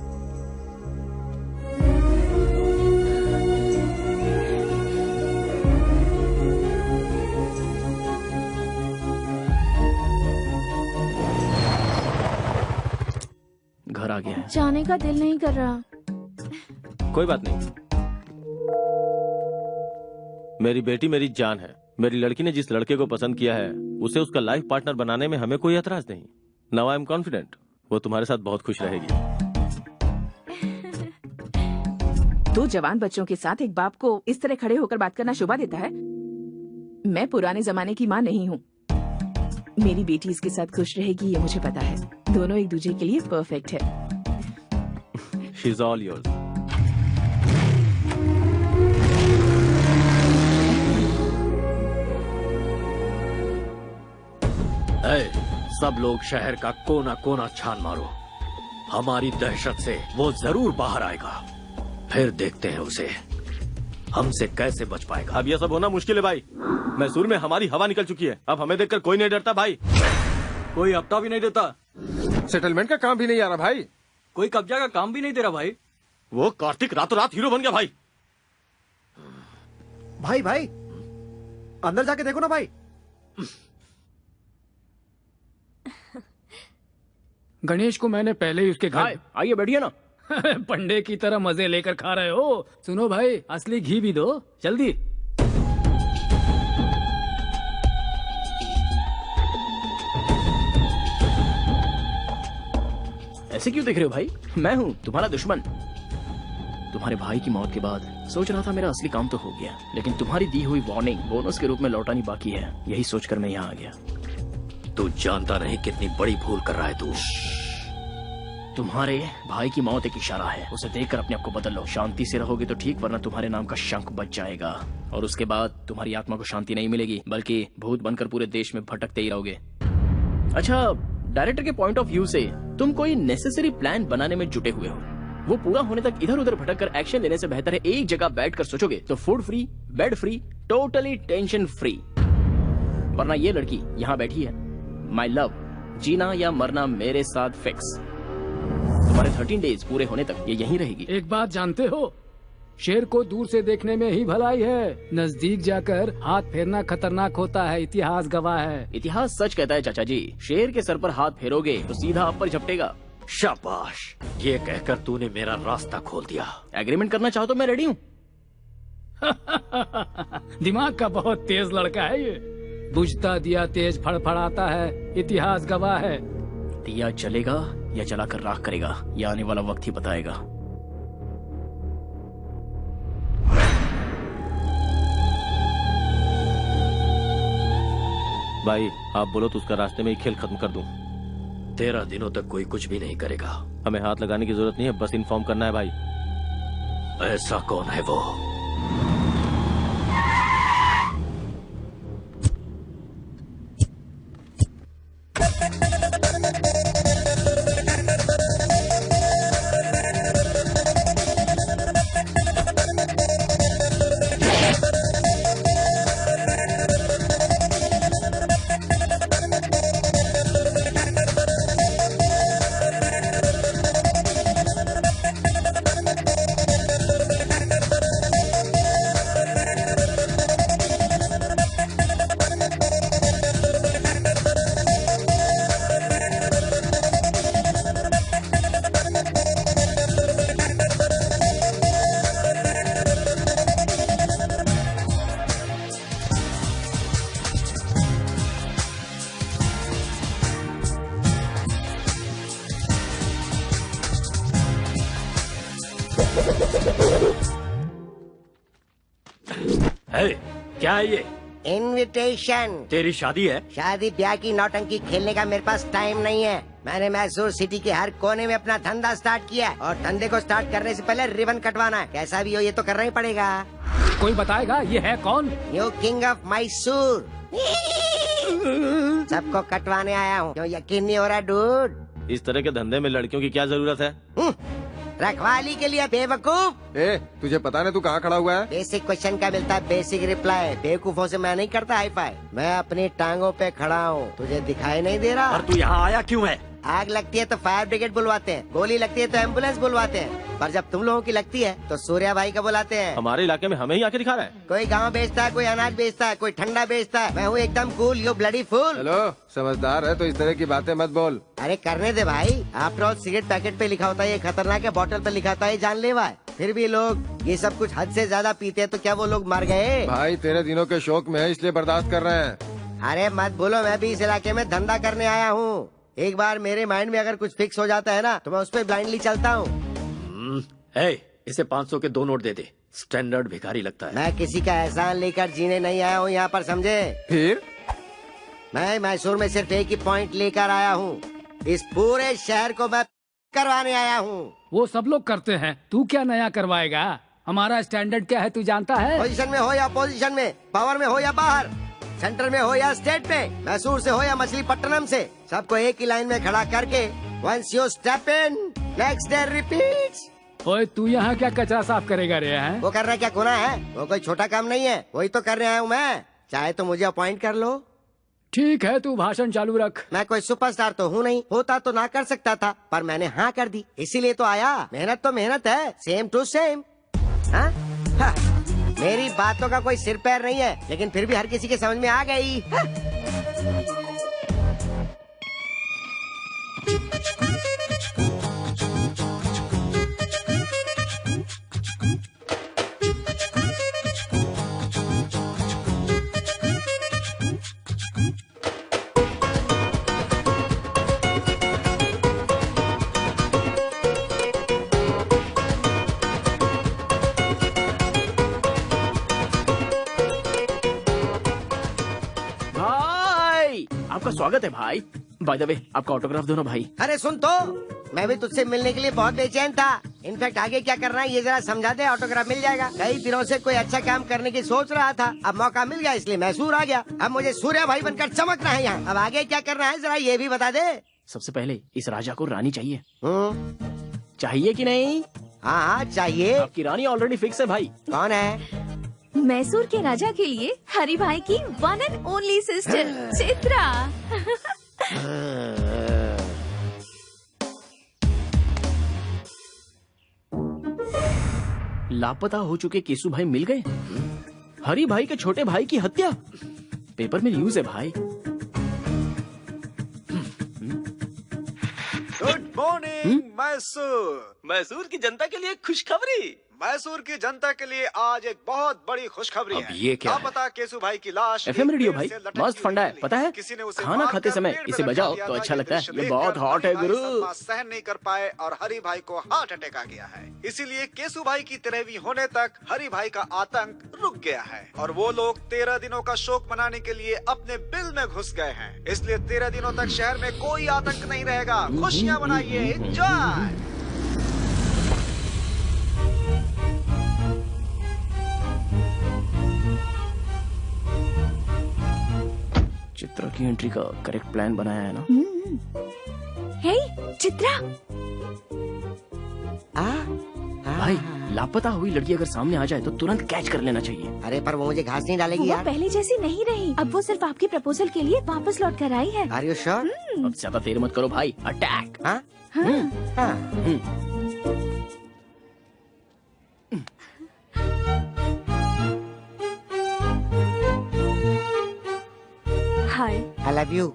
[SPEAKER 12] घर आ गया है।
[SPEAKER 7] जाने का दिल नहीं कर रहा।
[SPEAKER 8] कोई बात नहीं, मेरी बेटी मेरी जान है। मेरी लड़की ने जिस लड़के को पसंद किया है उसे उसका लाइफ पार्टनर बनाने में हमें कोई एतराज नहीं। नाउ आई एम कॉन्फिडेंट वो तुम्हारे साथ बहुत खुश रहेगी।
[SPEAKER 14] दो जवान बच्चों के साथ एक बाप को इस तरह खड़े होकर बात करना शोभा देता है? मैं पुराने जमाने की माँ नहीं हूँ। मेरी बेटी इसके साथ खुश रहेगी ये मुझे पता है। दोनों एक दूसरे के लिए परफेक्ट है।
[SPEAKER 8] She is all yours.
[SPEAKER 5] सब लोग शहर का कोना कोना छान मारो। हमारी दहशत से वो जरूर बाहर आएगा। फिर देखते हैं उसे हमसे कैसे बच पाएगा।
[SPEAKER 8] अब यह सब होना मुश्किल है भाई। मैसूर में हमारी हवा निकल चुकी है। अब हमें देखकर कोई नहीं डरता भाई।
[SPEAKER 15] कोई हफ्ता भी नहीं देता।
[SPEAKER 13] सेटलमेंट का काम भी नहीं आ रहा भाई।
[SPEAKER 15] कोई कब्जा का काम भी नहीं दे रहा भाई।
[SPEAKER 8] वो कार्तिक रातों रात हीरो बन गया भाई।
[SPEAKER 3] भाई भाई अंदर जाके देखो ना भाई।
[SPEAKER 4] गणेश को मैंने पहले ही उसके घर।
[SPEAKER 12] आइए बैठिए ना।
[SPEAKER 4] पंडे की तरह मजे लेकर खा रहे हो। सुनो भाई, असली घी भी दो जल्दी।
[SPEAKER 12] ऐसे क्यों देख रहे हो भाई? मैं हूँ तुम्हारा दुश्मन। तुम्हारे भाई की मौत के बाद सोच रहा था मेरा असली काम तो हो गया, लेकिन तुम्हारी दी हुई वार्निंग बोनस के रूप में लौटानी बाकी है। यही सोचकर मैं यहाँ आ गया।
[SPEAKER 5] तू जानता नहीं कितनी बड़ी भूल कर रहा है तू।
[SPEAKER 12] तुम्हारे भाई की मौत एक इशारा है। उसे देखकर अपने आप को बदल लो। शांति से रहोगे तो ठीक, वरना तुम्हारे नाम का शंख बच जाएगा और उसके बाद तुम्हारी आत्मा को शांति नहीं मिलेगी, बल्कि भूत बनकर पूरे देश में भटकते ही रहोगे। अच्छा, डायरेक्टर के पॉइंट ऑफ व्यू से तुम कोई नेसेसरी प्लान बनाने में जुटे हुए हो। वो पूरा होने तक इधर उधर भटक कर एक्शन लेने से बेहतर है एक जगह बैठकर सोचोगे तो food free, bed free, totally tension free. वरना ये लड़की यहाँ बैठी है, माई लव, जीना या मरना मेरे साथ फिक्स। तुम्हारे 13 डेज पूरे होने तक ये यहीं रहेगी।
[SPEAKER 4] एक बात जानते हो, शेर को दूर से देखने में ही भलाई है, नजदीक जाकर हाथ फेरना खतरनाक होता है। इतिहास गवाह है।
[SPEAKER 12] इतिहास सच कहता है चाचा जी। शेर के सर पर हाथ फेरोगे तो सीधा आप पर झपटेगा।
[SPEAKER 5] शाबाश, ये कहकर तूने मेरा रास्ता खोल दिया।
[SPEAKER 12] एग्रीमेंट करना चाहो तो मैं रेडी हूँ।
[SPEAKER 4] दिमाग का बहुत तेज लड़का है ये। बुझता दिया तेज फड़फड़ाता है, इतिहास गवाह है।
[SPEAKER 12] दिया जलेगा या जलाकर राख करेगा, यह आने वाला वक्त ही बताएगा।
[SPEAKER 8] भाई आप बोलो तो उसका रास्ते में ही खेल खत्म कर दूं।
[SPEAKER 5] 13 दिनों तक कोई कुछ भी नहीं करेगा।
[SPEAKER 8] हमें हाथ लगाने की जरूरत नहीं है, बस इन्फॉर्म करना है भाई।
[SPEAKER 5] ऐसा कौन है वो? है क्या है ये?
[SPEAKER 6] इनविटेशन।
[SPEAKER 5] तेरी शादी है?
[SPEAKER 6] शादी ब्याह की नौटंकी खेलने का मेरे पास टाइम नहीं है। मैंने मैसूर सिटी के हर कोने में अपना धंधा स्टार्ट किया है और धंधे को स्टार्ट करने से पहले रिबन कटवाना है। कैसा भी हो ये तो करना ही पड़ेगा।
[SPEAKER 4] कोई बताएगा ये है कौन?
[SPEAKER 6] New king of Mysore. सबको कटवाने आया हूँ। क्यों यकीन नहीं हो रहा डूड?
[SPEAKER 8] इस तरह के धंधे में लड़कियों की क्या जरूरत है?
[SPEAKER 6] रखवाली के लिए बेवकूफ।
[SPEAKER 13] तुझे पता नहीं तू कहाँ खड़ा हुआ है?
[SPEAKER 6] बेसिक क्वेश्चन का मिलता है बेसिक रिप्लाई। बेवकूफों से मैं नहीं करता हाई फाई। मैं अपनी टांगों पे खड़ा हूँ, तुझे दिखाई नहीं दे रहा?
[SPEAKER 5] और तू यहाँ आया क्यों है?
[SPEAKER 6] आग लगती है तो फायर ब्रिगेड बुलवाते हैं, गोली लगती है तो एम्बुलेंस बुलवाते हैं, पर जब तुम लोगों की लगती है तो सूर्या भाई को बुलाते हैं।
[SPEAKER 8] हमारे इलाके में हमें ही आके दिखा रहा है।
[SPEAKER 6] कोई गांव बेचता है, कोई अनाज बेचता है, कोई ठंडा बेचता है। मैं हूँ एकदम cool, you bloody fool.
[SPEAKER 13] Hello, समझदार है तो इस तरह की बातें मत बोल।
[SPEAKER 6] अरे करने दे भाई। आफ्टर ऑल सिगरेट पैकेट पे लिखा होता है ये खतरनाक है, बोतल पे लिखा होता है ये जानलेवा है। फिर भी लोग ये सब कुछ हद से ज्यादा पीते हैं, तो क्या वो लोग मर गए?
[SPEAKER 13] भाई तेरे दिनों के शौक में है इसलिए बर्दाश्त कर रहे हैं।
[SPEAKER 6] अरे मत बोलो, मैं भी इस इलाके में धंधा करने आया हूँ। एक बार मेरे माइंड में अगर कुछ फिक्स हो जाता है ना तो मैं उस पर ब्लाइंडली चलता हूँ।
[SPEAKER 5] इसे 500 के 2 नोट दे दे। स्टैंडर्ड भिखारी लगता है।
[SPEAKER 6] मैं किसी का एहसान लेकर जीने नहीं आया हूँ यहाँ पर, समझे?
[SPEAKER 13] फिर
[SPEAKER 6] मैं मैसूर में सिर्फ एक ही पॉइंट लेकर आया हूँ। इस पूरे शहर को मैं करवाने आया हूँ।
[SPEAKER 4] वो सब लोग करते हैं, तू क्या नया करवाएगा? हमारा स्टैंडर्ड क्या है तू जानता है?
[SPEAKER 6] पोजीशन में हो या पोजीशन में, पावर में हो या बाहर, सेंटर में हो या स्टेट में, मैसूर से हो या मछलीपट्टनम से, सबको एक ही लाइन में खड़ा करके once you step in next day repeats.
[SPEAKER 4] ओए तू यहाँ क्या कचरा साफ करेगा रे? हैं?
[SPEAKER 6] वो करना क्या गुनाह है? वो कोई छोटा काम नहीं है, वही तो कर रहा हूँ मैं। चाहे तो मुझे अपॉइंट कर लो।
[SPEAKER 4] ठीक है, तू भाषण चालू रख।
[SPEAKER 6] मैं कोई सुपरस्टार तो हूँ नहीं, होता तो ना कर सकता था, पर मैंने हाँ कर दी, इसीलिए तो आया। मेहनत तो मेहनत है, सेम टू सेम। हाँ? हाँ। मेरी बातों का कोई सिर पैर नहीं है, लेकिन फिर भी हर किसी के समझ में आ गई।
[SPEAKER 12] आपका स्वागत है भाई। बाय द वे, आपका ऑटोग्राफ दो ना भाई।
[SPEAKER 6] अरे सुन तो, मैं भी तुझसे मिलने के लिए बहुत बेचैन था। इनफैक्ट आगे क्या करना है ये जरा समझा दे, ऑटोग्राफ मिल जाएगा। कई दिनों से कोई अच्छा काम करने की सोच रहा था, अब मौका मिल गया इसलिए मैसूर आ गया। अब मुझे सूर्या भाई बनकर चमकना है यहाँ। अब आगे क्या करना है जरा ये भी बता दे।
[SPEAKER 12] सबसे पहले इस राजा को रानी चाहिए। चाहिए कि नहीं?
[SPEAKER 6] हाँ हाँ चाहिए।
[SPEAKER 12] आपकी रानी ऑलरेडी फिक्स है भाई।
[SPEAKER 6] कौन है?
[SPEAKER 7] मैसूर के राजा के लिए हरि भाई की one and only sister Chitra.
[SPEAKER 12] लापता हो चुके केसु भाई मिल गए। हरि भाई के छोटे भाई की हत्या, पेपर में न्यूज है भाई।
[SPEAKER 3] Good morning Mysore.
[SPEAKER 8] मैसूर की जनता के लिए खुशखबरी।
[SPEAKER 3] मैसूर की जनता के लिए आज एक बहुत बड़ी खुशखबरी है।
[SPEAKER 5] ये क्या है?
[SPEAKER 3] पता केसु भाई की लाश
[SPEAKER 12] FM रेडियो भाई मस्त फंडा है, पता है? खाना खाते समय इसे बजाओ तो अच्छा लगता है। ये बहुत हॉट है गुरु।
[SPEAKER 3] सहन नहीं कर पाए और हरि भाई को हार्ट अटैक आ गया है, इसीलिए केसु भाई की 13वीं होने तक हरि भाई का आतंक रुक गया है और वो लोग 13 दिनों का शोक मनाने के लिए अपने बिल में घुस गए हैं। इसलिए 13 दिनों तक शहर में कोई आतंक नहीं रहेगा। खुशियाँ मनाइए, एंजॉय।
[SPEAKER 12] चित्रा की एंट्री का करेक्ट प्लान बनाया है ना?
[SPEAKER 7] हे चित्रा।
[SPEAKER 12] भाई लापता हुई लड़की अगर सामने आ जाए तो तुरंत कैच कर लेना चाहिए।
[SPEAKER 6] अरे पर वो मुझे घास नहीं डालेगी
[SPEAKER 7] वो
[SPEAKER 6] यार।
[SPEAKER 7] पहले जैसी नहीं रही, अब वो सिर्फ आपके प्रपोजल के लिए वापस लौट कर आई है।
[SPEAKER 6] Are you sure?
[SPEAKER 12] अब ज्यादा देर मत करो भाई, अटैक।
[SPEAKER 6] हाँ?
[SPEAKER 10] हाय।
[SPEAKER 6] I love you।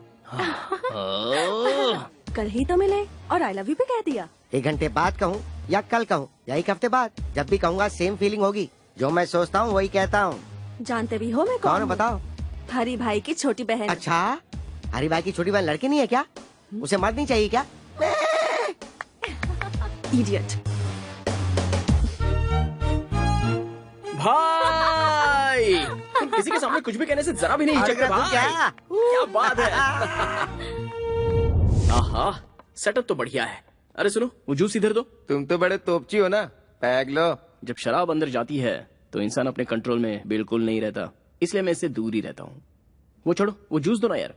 [SPEAKER 10] कल ही तो मिले और आई लव यू भी कह दिया।
[SPEAKER 6] 1 घंटे बाद कहूँ या कल कहूँ या 1 हफ्ते बाद, जब भी कहूँगा सेम फीलिंग होगी। जो मैं सोचता हूँ वही कहता हूँ।
[SPEAKER 10] जानते भी हो मैं
[SPEAKER 6] कौन
[SPEAKER 10] कौन
[SPEAKER 6] है बताओ?
[SPEAKER 10] हरी भाई की छोटी बहन।
[SPEAKER 6] अच्छा, हरी भाई की छोटी बहन लड़की नहीं है क्या? उसे मर्द नहीं चाहिए क्या?
[SPEAKER 10] इडियट।
[SPEAKER 12] भाई किसी के सामने कुछ भी कहने से जरा भी नहीं हिचकते भाई। क्या बात है। आहा, सेटअप तो बढ़िया है। अरे सुनो, वो जूस इधर दो।
[SPEAKER 13] तुम तो बड़े तोपची हो ना, पैग लो।
[SPEAKER 12] जब शराब अंदर जाती है तो इंसान अपने कंट्रोल में बिल्कुल नहीं रहता, इसलिए मैं इससे दूर ही रहता हूँ। वो छोड़ो, वो जूस दो ना यार।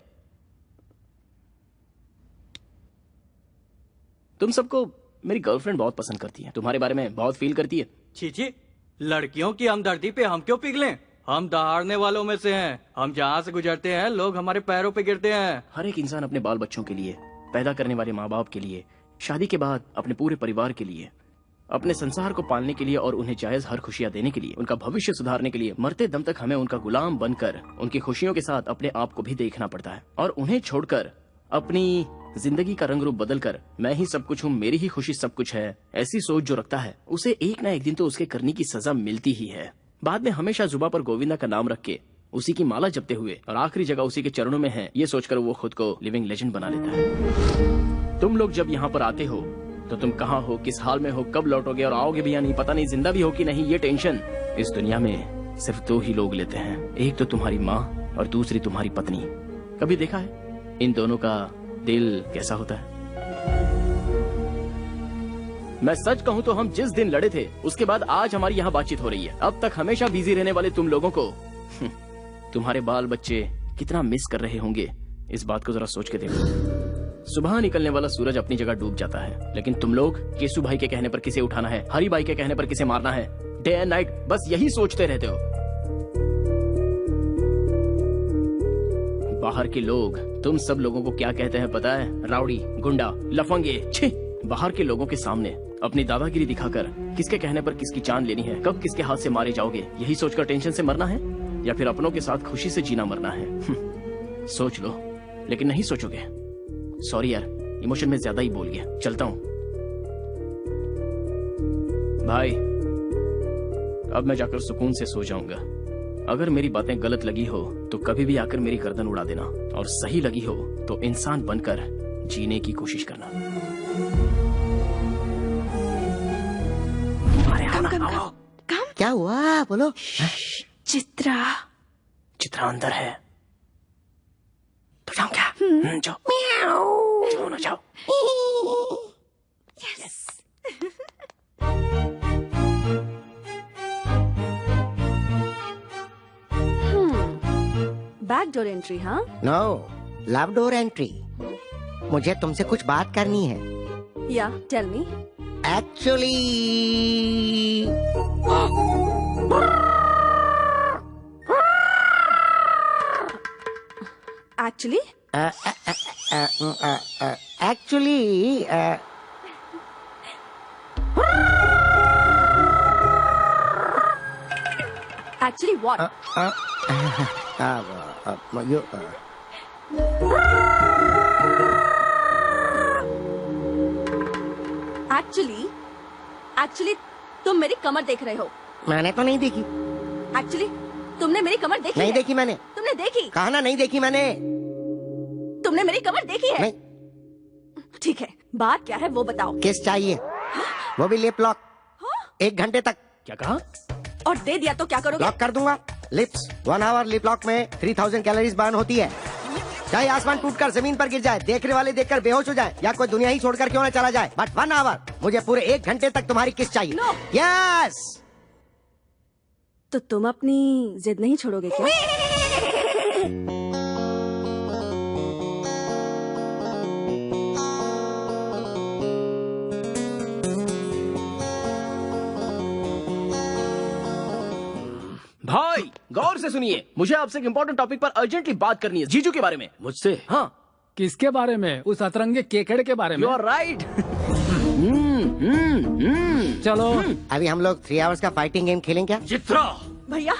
[SPEAKER 12] तुम सबको मेरी गर्लफ्रेंड बहुत पसंद करती है, तुम्हारे बारे में बहुत फील करती है।
[SPEAKER 15] चीची, लड़कियों की हमदर्दी पे हम क्यों पिघलें? हम दहाड़ने वालों में से हैं। हम जहाँ से गुजरते हैं लोग हमारे पैरों पे गिरते हैं।
[SPEAKER 12] हर एक इंसान अपने बाल बच्चों के लिए, पैदा करने वाले माँ बाप के लिए, शादी के बाद अपने पूरे परिवार के लिए, अपने संसार को पालने के लिए और उन्हें जायज हर खुशियाँ देने के लिए, उनका भविष्य सुधारने के लिए मरते दम तक हमें उनका गुलाम बनकर उनकी खुशियों के साथ अपने आप को भी देखना पड़ता है। और उन्हें छोड़कर अपनी जिंदगी का रंग रूप बदलकर मैं ही सब कुछ हूँ, मेरी ही खुशी सब कुछ है, ऐसी सोच जो रखता है उसे एक ना एक दिन तो उसके करने की सजा मिलती ही है। बाद में हमेशा जुबा पर गोविंदा का नाम रख के उसी की माला जपते हुए और आखिरी जगह उसी के चरणों में है, ये सोचकर वो खुद को लिविंग लेजेंड बना लेता है। तुम लोग जब यहाँ पर आते हो तो तुम कहाँ हो, किस हाल में हो, कब लौटोगे और आओगे भी या नहीं पता नहीं, जिंदा भी हो कि नहीं, ये टेंशन इस दुनिया में सिर्फ दो ही लोग लेते हैं, एक तो तुम्हारी माँ और दूसरी तुम्हारी पत्नी। कभी देखा है इन दोनों का दिल कैसा होता है? मैं सच कहूँ तो हम जिस दिन लड़े थे उसके बाद आज हमारी यहाँ बातचीत हो रही है। अब तक हमेशा बिजी रहने वाले तुम लोगों को तुम्हारे बाल बच्चे कितना मिस कर रहे होंगे, इस बात को जरा सोच के देखो। सुबह निकलने वाला सूरज अपनी जगह डूब जाता है, लेकिन तुम लोग केसु भाई के कहने पर किसे उठाना है, हरी भाई के कहने पर किसे मारना है, डे एंड नाइट बस यही सोचते रहते हो। बाहर के लोग तुम सब लोगों को क्या कहते हैं पता है? राउडी, गुंडा, लफंगे। छी! बाहर के लोगों के सामने अपनी दादागिरी दिखाकर किसके कहने पर किसकी जान लेनी है, कब किसके हाथ से मारे जाओगे, यही सोचकर टेंशन से मरना है या फिर अपनों के साथ खुशी से जीना मरना है? सोच लो, लेकिन नहीं सोचोगे। सॉरी यार, इमोशन में ज्यादा ही बोल गया, चलता हूँ। भाई अब मैं जाकर सुकून से सो जाऊंगा। अगर मेरी बातें गलत लगी हो तो कभी भी आकर मेरी गर्दन उड़ा देना, और सही लगी हो तो इंसान बनकर जीने की कोशिश करना।
[SPEAKER 6] कम। क्या हुआ बोलो?
[SPEAKER 14] चित्रा
[SPEAKER 12] अंदर है तो जाओ क्या? जाओ ना, जाओ।
[SPEAKER 10] Back door entry? हाँ,
[SPEAKER 6] नो, लव डोर एंट्री। मुझे तुमसे कुछ बात करनी है।
[SPEAKER 10] Yeah tell me.
[SPEAKER 6] Actually
[SPEAKER 10] actually what? Actually तुम मेरी कमर देख रहे हो।
[SPEAKER 6] मैंने तो नहीं देखी।
[SPEAKER 10] एक्चुअली तुमने मेरी कमर देखी
[SPEAKER 6] नहीं
[SPEAKER 10] है?
[SPEAKER 6] देखी मैंने।
[SPEAKER 10] तुमने देखी?
[SPEAKER 6] कहा ना नहीं देखी मैंने।
[SPEAKER 10] तुमने मेरी कमर देखी है?
[SPEAKER 6] नहीं।
[SPEAKER 10] ठीक है, बात क्या है वो बताओ।
[SPEAKER 6] किस चाहिए? वो भी लिप लॉक। 1 घंटे तक।
[SPEAKER 12] क्या कहा?
[SPEAKER 10] और दे दिया तो क्या करोगे?
[SPEAKER 6] लॉक कर दूंगा। लिप्स 1 आवर लिप लॉक में 3000 कैलोरीज बर्न होती है। चाहे आसमान टूटकर जमीन पर गिर जाए, देखने वाले देखकर बेहोश हो जाए, या कोई दुनिया ही छोड़कर क्यों न चला जाए, बट 1 आवर मुझे पूरे 1 घंटे तक तुम्हारी किस चाहिए। यस।
[SPEAKER 10] तो तुम अपनी जिद नहीं छोड़ोगे क्या?
[SPEAKER 12] भाई गौर से सुनिए, मुझे आपसे एक इम्पोर्टेंट टॉपिक पर अर्जेंटली बात करनी है, जीजू के बारे में।
[SPEAKER 5] मुझसे?
[SPEAKER 12] हाँ।
[SPEAKER 4] किसके बारे में? उस अतरंगे केकड़े के बारे में?
[SPEAKER 12] You are right.
[SPEAKER 4] चलो
[SPEAKER 6] अभी हम लोग 3 आवर्स का फाइटिंग गेम खेलें क्या?
[SPEAKER 5] चित्रा
[SPEAKER 10] भैया,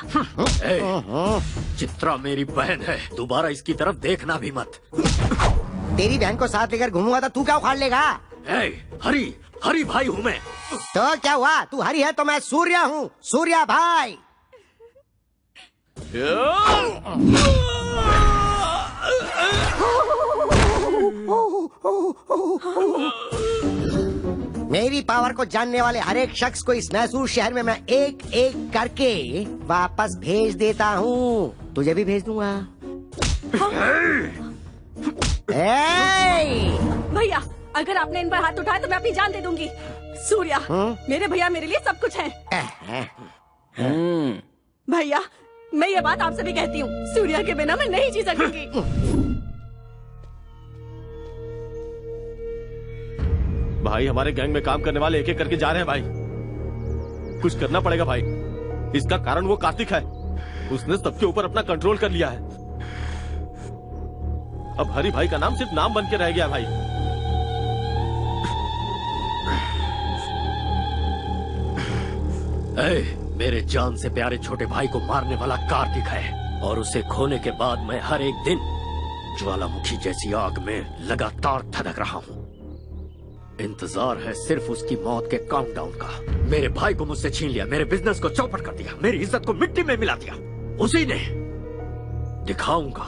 [SPEAKER 5] चित्रा मेरी बहन है, दोबारा इसकी तरफ देखना भी मत।
[SPEAKER 6] तेरी बहन को साथ लेकर घूमूंगा तो तू क्या उखाड़ लेगा?
[SPEAKER 5] हरी भाई हूँ मैं।
[SPEAKER 6] तो क्या हुआ? तू हरी है तो मैं सूर्या हूँ, सूर्या भाई। मेरी पावर को जानने वाले हर एक शख्स को इस मैसूर शहर में मैं एक एक करके वापस भेज देता हूँ। तुझे भी भेज दूंगा।
[SPEAKER 10] भैया, अगर आपने इन पर हाथ उठाया तो मैं अपनी जान दे दूंगी। सूर्या, मेरे भैया मेरे लिए सब कुछ है। भैया, मैं ये बात आपसे भी कहती हूँ, सूर्या के बिना मैं नहीं जी सकूंगी।
[SPEAKER 8] भाई, हमारे गैंग में काम करने वाले एक एक करके जा रहे हैं भाई। कुछ करना पड़ेगा भाई। इसका कारण वो कार्तिक है। उसने सबके ऊपर अपना कंट्रोल कर लिया है। अब हरि भाई का नाम सिर्फ नाम बन के रह गया भाई।
[SPEAKER 5] मेरे जान से प्यारे छोटे भाई को मारने वाला कार्तिक है, और उसे खोने के बाद मैं हर एक दिन ज्वालामुखी जैसी आग में लगातार धधक रहा हूँ। इंतजार है सिर्फ उसकी मौत के काउंटडाउन का। मेरे भाई को मुझसे छीन लिया, मेरे बिजनेस को चौपट कर दिया, मेरी इज्जत को मिट्टी में मिला दिया। उसी ने दिखाऊंगा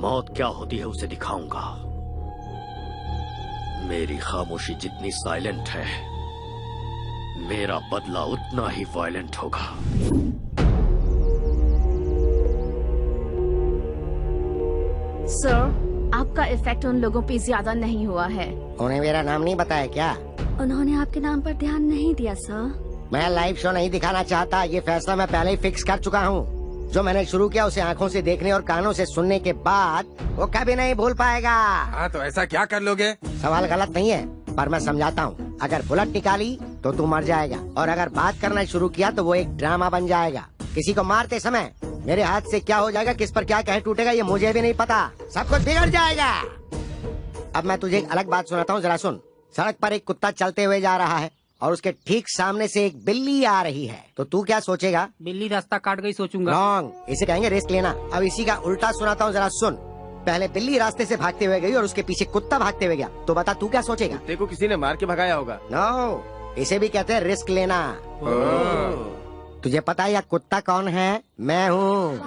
[SPEAKER 5] मौत क्या होती है, उसे दिखाऊंगा। मेरी खामोशी जितनी साइलेंट है, मेरा बदला उतना ही वायलेंट होगा।
[SPEAKER 7] सर, आपका इफेक्ट उन लोगों पे ज्यादा नहीं हुआ है।
[SPEAKER 6] उन्हें मेरा नाम नहीं बताया क्या?
[SPEAKER 7] उन्होंने आपके नाम पर ध्यान नहीं दिया सर।
[SPEAKER 6] मैं लाइव शो नहीं दिखाना चाहता। ये फैसला मैं पहले ही फिक्स कर चुका हूँ। जो मैंने शुरू किया उसे आंखों से देखने और कानों से सुनने के बाद वो कभी नहीं भूल पाएगा।
[SPEAKER 16] हाँ, तो ऐसा क्या कर लोगे?
[SPEAKER 6] सवाल गलत नहीं है, पर मैं समझाता हूँ। अगर बुलेट निकाली तो तू मर जाएगा, और अगर बात करना शुरू किया तो वो एक ड्रामा बन जाएगा। किसी को मारते समय मेरे हाथ से क्या हो जाएगा, किस पर क्या कह टूटेगा, ये मुझे भी नहीं पता। सब कुछ बिगड़ जाएगा। अब मैं तुझे एक अलग बात सुनाता हूँ, जरा सुन। सड़क पर एक कुत्ता चलते हुए जा रहा है और उसके ठीक सामने से एक बिल्ली आ रही है, तो तू क्या सोचेगा?
[SPEAKER 4] बिल्ली रास्ता काट गई सोचूंगा।
[SPEAKER 6] रॉन्ग, इसे कहेंगे रिस्क लेना। अब इसी का उल्टा सुनाता हूँ, जरा सुन। पहले बिल्ली रास्ते से भागते हुए गई और उसके पीछे कुत्ता भागते हुए गया, तो बता तू क्या सोचेगा?
[SPEAKER 11] कुत्ते को किसी ने मार के भगाया होगा।
[SPEAKER 6] नो, इसे भी कहते हैं रिस्क लेना। तुझे पता है यह कुत्ता कौन है? मैं हूँ।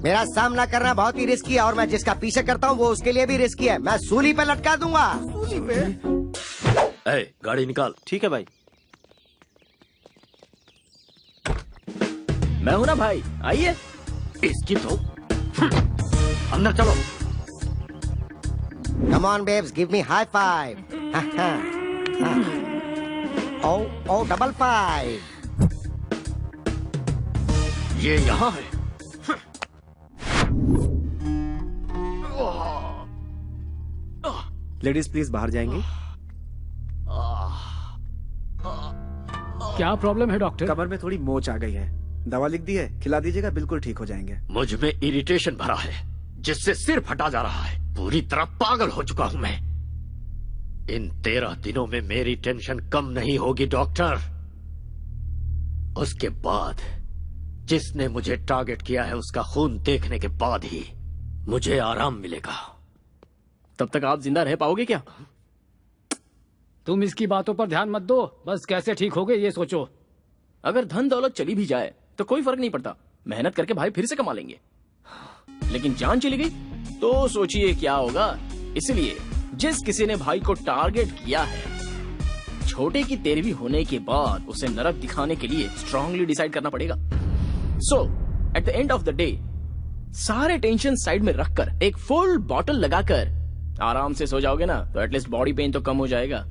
[SPEAKER 6] मेरा सामना करना बहुत ही रिस्की है, और मैं जिसका पीछे करता हूँ वो उसके लिए भी रिस्की है। मैं सूली पे लटका दूंगा। सूली पे?
[SPEAKER 5] गाड़ी निकाल।
[SPEAKER 8] ठीक है भाई।
[SPEAKER 12] मैं हूं ना भाई, आइए।
[SPEAKER 5] इसकी तो अंदर चलो।
[SPEAKER 6] Come on babes, give me high five. Oh, double five.
[SPEAKER 5] ये यहाँ है।
[SPEAKER 17] लेडीज प्लीज बाहर जाएंगे।
[SPEAKER 4] क्या प्रॉब्लम है डॉक्टर?
[SPEAKER 17] कमर में थोड़ी मोच आ गई है, दवा लिख दी है, खिला दीजिएगा, बिल्कुल ठीक हो जाएंगे।
[SPEAKER 5] मुझ में इरिटेशन भरा है, जिससे सिर फटा जा रहा है। पूरी तरह पागल हो चुका हूं मैं। इन 13 दिनों में मेरी टेंशन कम नहीं होगी डॉक्टर। उसके बाद जिसने मुझे टारगेट किया है उसका खून देखने के बाद ही मुझे आराम मिलेगा।
[SPEAKER 12] तब तक आप जिंदा रह पाओगे क्या?
[SPEAKER 4] तुम इसकी बातों पर ध्यान मत दो, बस कैसे ठीक होगे ये सोचो।
[SPEAKER 12] अगर धन दौलत चली भी जाए तो कोई फर्क नहीं पड़ता, मेहनत करके भाई फिर से कमा लेंगे। लेकिन जान चली गई तो सोचिए क्या होगा। इसलिए जिस किसी ने भाई को टारगेट किया है, छोटे की 13वीं होने के बाद उसे नरक दिखाने के लिए स्ट्रांगली डिसाइड करना पड़ेगा। So at the end of the day सारे टेंशन साइड में रखकर एक फुल बॉटल लगाकर आराम से सो जाओगे ना, तो एटलीस्ट बॉडी पेन तो कम हो जाएगा।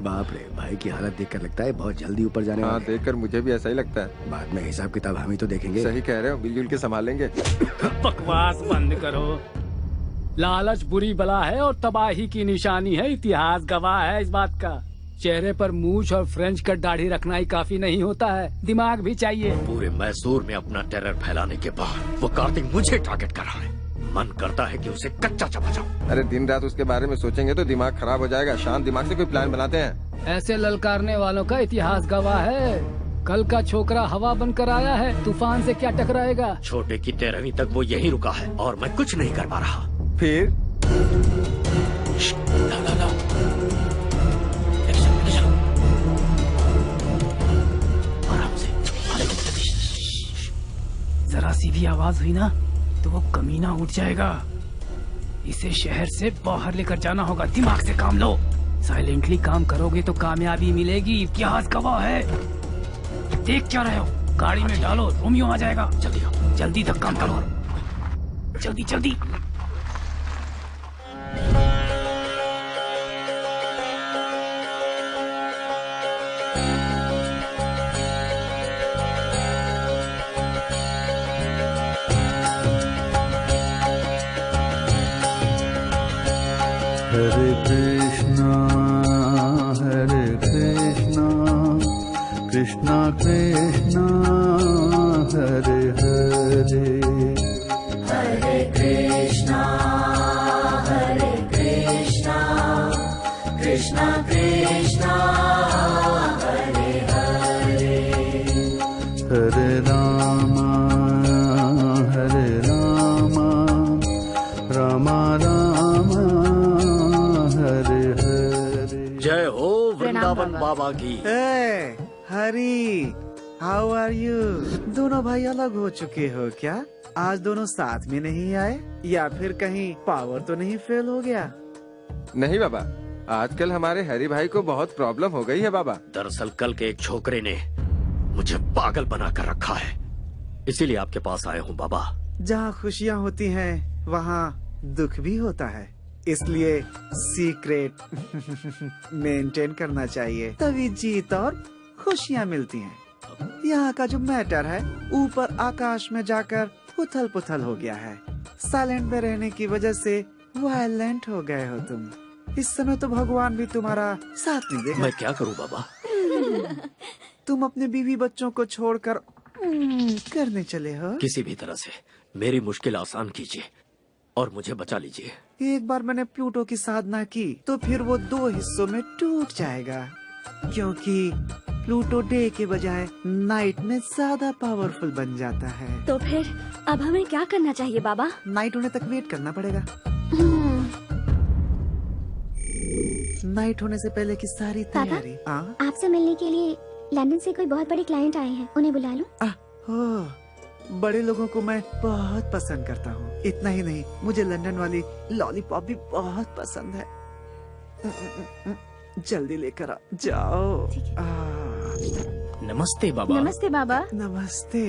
[SPEAKER 11] बाप रे, भाई की हालत देखकर लगता है बहुत जल्दी ऊपर जाने वाला है।
[SPEAKER 13] देखकर मुझे भी ऐसा ही लगता है।
[SPEAKER 11] बाद में हिसाब किताब हम ही तो देखेंगे।
[SPEAKER 13] सही कह रहे हो, मिलजुल के संभालेंगे।
[SPEAKER 4] बकवास बंद करो। लालच बुरी बला है और तबाही की निशानी है, इतिहास गवाह है इस बात का। चेहरे पर मूछ और फ्रेंच कट दाढ़ी रखना ही काफी नहीं होता है, दिमाग भी चाहिए।
[SPEAKER 5] पूरे मैसूर में अपना टेरर फैलाने के बाद वो कार्तिक मुझे टारगेट कर रहा है। मन करता है कि उसे कच्चा चबा जाऊं।
[SPEAKER 13] अरे दिन रात उसके बारे में सोचेंगे तो दिमाग खराब हो जाएगा। शांत दिमाग से कोई प्लान बनाते हैं।
[SPEAKER 4] ऐसे ललकारने वालों का इतिहास गवाह है। कल का छोकरा हवा बनकर आया है, तूफान से क्या टकराएगा।
[SPEAKER 5] छोटे की 13वीं तक वो यहीं रुका है और मैं कुछ नहीं कर पा रहा।
[SPEAKER 13] फिर
[SPEAKER 5] आराम से।
[SPEAKER 4] सी भी आवाज हुई ना तो वो कमीना उठ जाएगा। इसे शहर से बाहर लेकर जाना होगा। दिमाग से काम लो। साइलेंटली काम करोगे तो कामयाबी मिलेगी। इतिहास गवाह है। देख क्या रहे हो? गाड़ी में डालो, रोमियो आ जाएगा। जल्दी जल्दी धक्का मारो, जल्दी जल्दी।
[SPEAKER 18] हरे कृष्णा कृष्णा कृष्णा हरे हरे,
[SPEAKER 9] हरे कृष्णा कृष्णा कृष्णा हरे हरे,
[SPEAKER 18] हरे रामा रामा रामा हरे हरे।
[SPEAKER 5] जय हो वृंदावन बाबा की।
[SPEAKER 17] हरी, हाउ आर यू? दोनों भाई अलग हो चुके हो क्या? आज दोनों साथ में नहीं आए या फिर कहीं पावर तो नहीं फेल हो गया?
[SPEAKER 13] नहीं बाबा, आजकल हमारे हरी भाई को बहुत प्रॉब्लम हो गई है बाबा।
[SPEAKER 5] दरअसल कल के एक छोकरे ने मुझे पागल बना कर रखा है, इसीलिए आपके पास आया हूँ बाबा।
[SPEAKER 17] जहाँ खुशियाँ होती हैं वहाँ दुख भी होता है, इसलिए सीक्रेट मेंटेन करना चाहिए, तभी जीत और खुशियाँ मिलती हैं। यहाँ का जो मैटर है ऊपर आकाश में जाकर उथल पुथल हो गया है। साइलेंट में रहने की वजह से वायलेंट हो गए हो तुम। इस समय तो भगवान भी तुम्हारा साथ नहीं देगा।
[SPEAKER 5] मैं क्या करूँ बाबा?
[SPEAKER 17] तुम अपने बीवी बच्चों को छोड़कर करने चले हो।
[SPEAKER 5] किसी भी तरह से मेरी मुश्किल आसान कीजिए और मुझे बचा लीजिए।
[SPEAKER 17] एक बार मैंने प्लूटो की साधना की तो फिर वो 2 हिस्सों में टूट जाएगा, क्योंकि प्लूटो डे के बजाय नाइट में ज्यादा पावरफुल बन जाता है।
[SPEAKER 10] तो फिर अब हमें क्या करना चाहिए बाबा?
[SPEAKER 17] नाइट होने तक वेट करना पड़ेगा। नाइट होने से पहले की सारी तैयारी।
[SPEAKER 19] आपसे मिलने के लिए लंदन से कोई बहुत बड़े क्लाइंट आए हैं, उन्हें बुला लूं?
[SPEAKER 17] बड़े लोगों को मैं बहुत पसंद करता हूँ। इतना ही नहीं, मुझे लंदन वाली लॉलीपॉप भी बहुत पसंद है। जल्दी लेकर आ जाओ।
[SPEAKER 12] नमस्ते बाबा।
[SPEAKER 14] नमस्ते बाबा।
[SPEAKER 17] नमस्ते।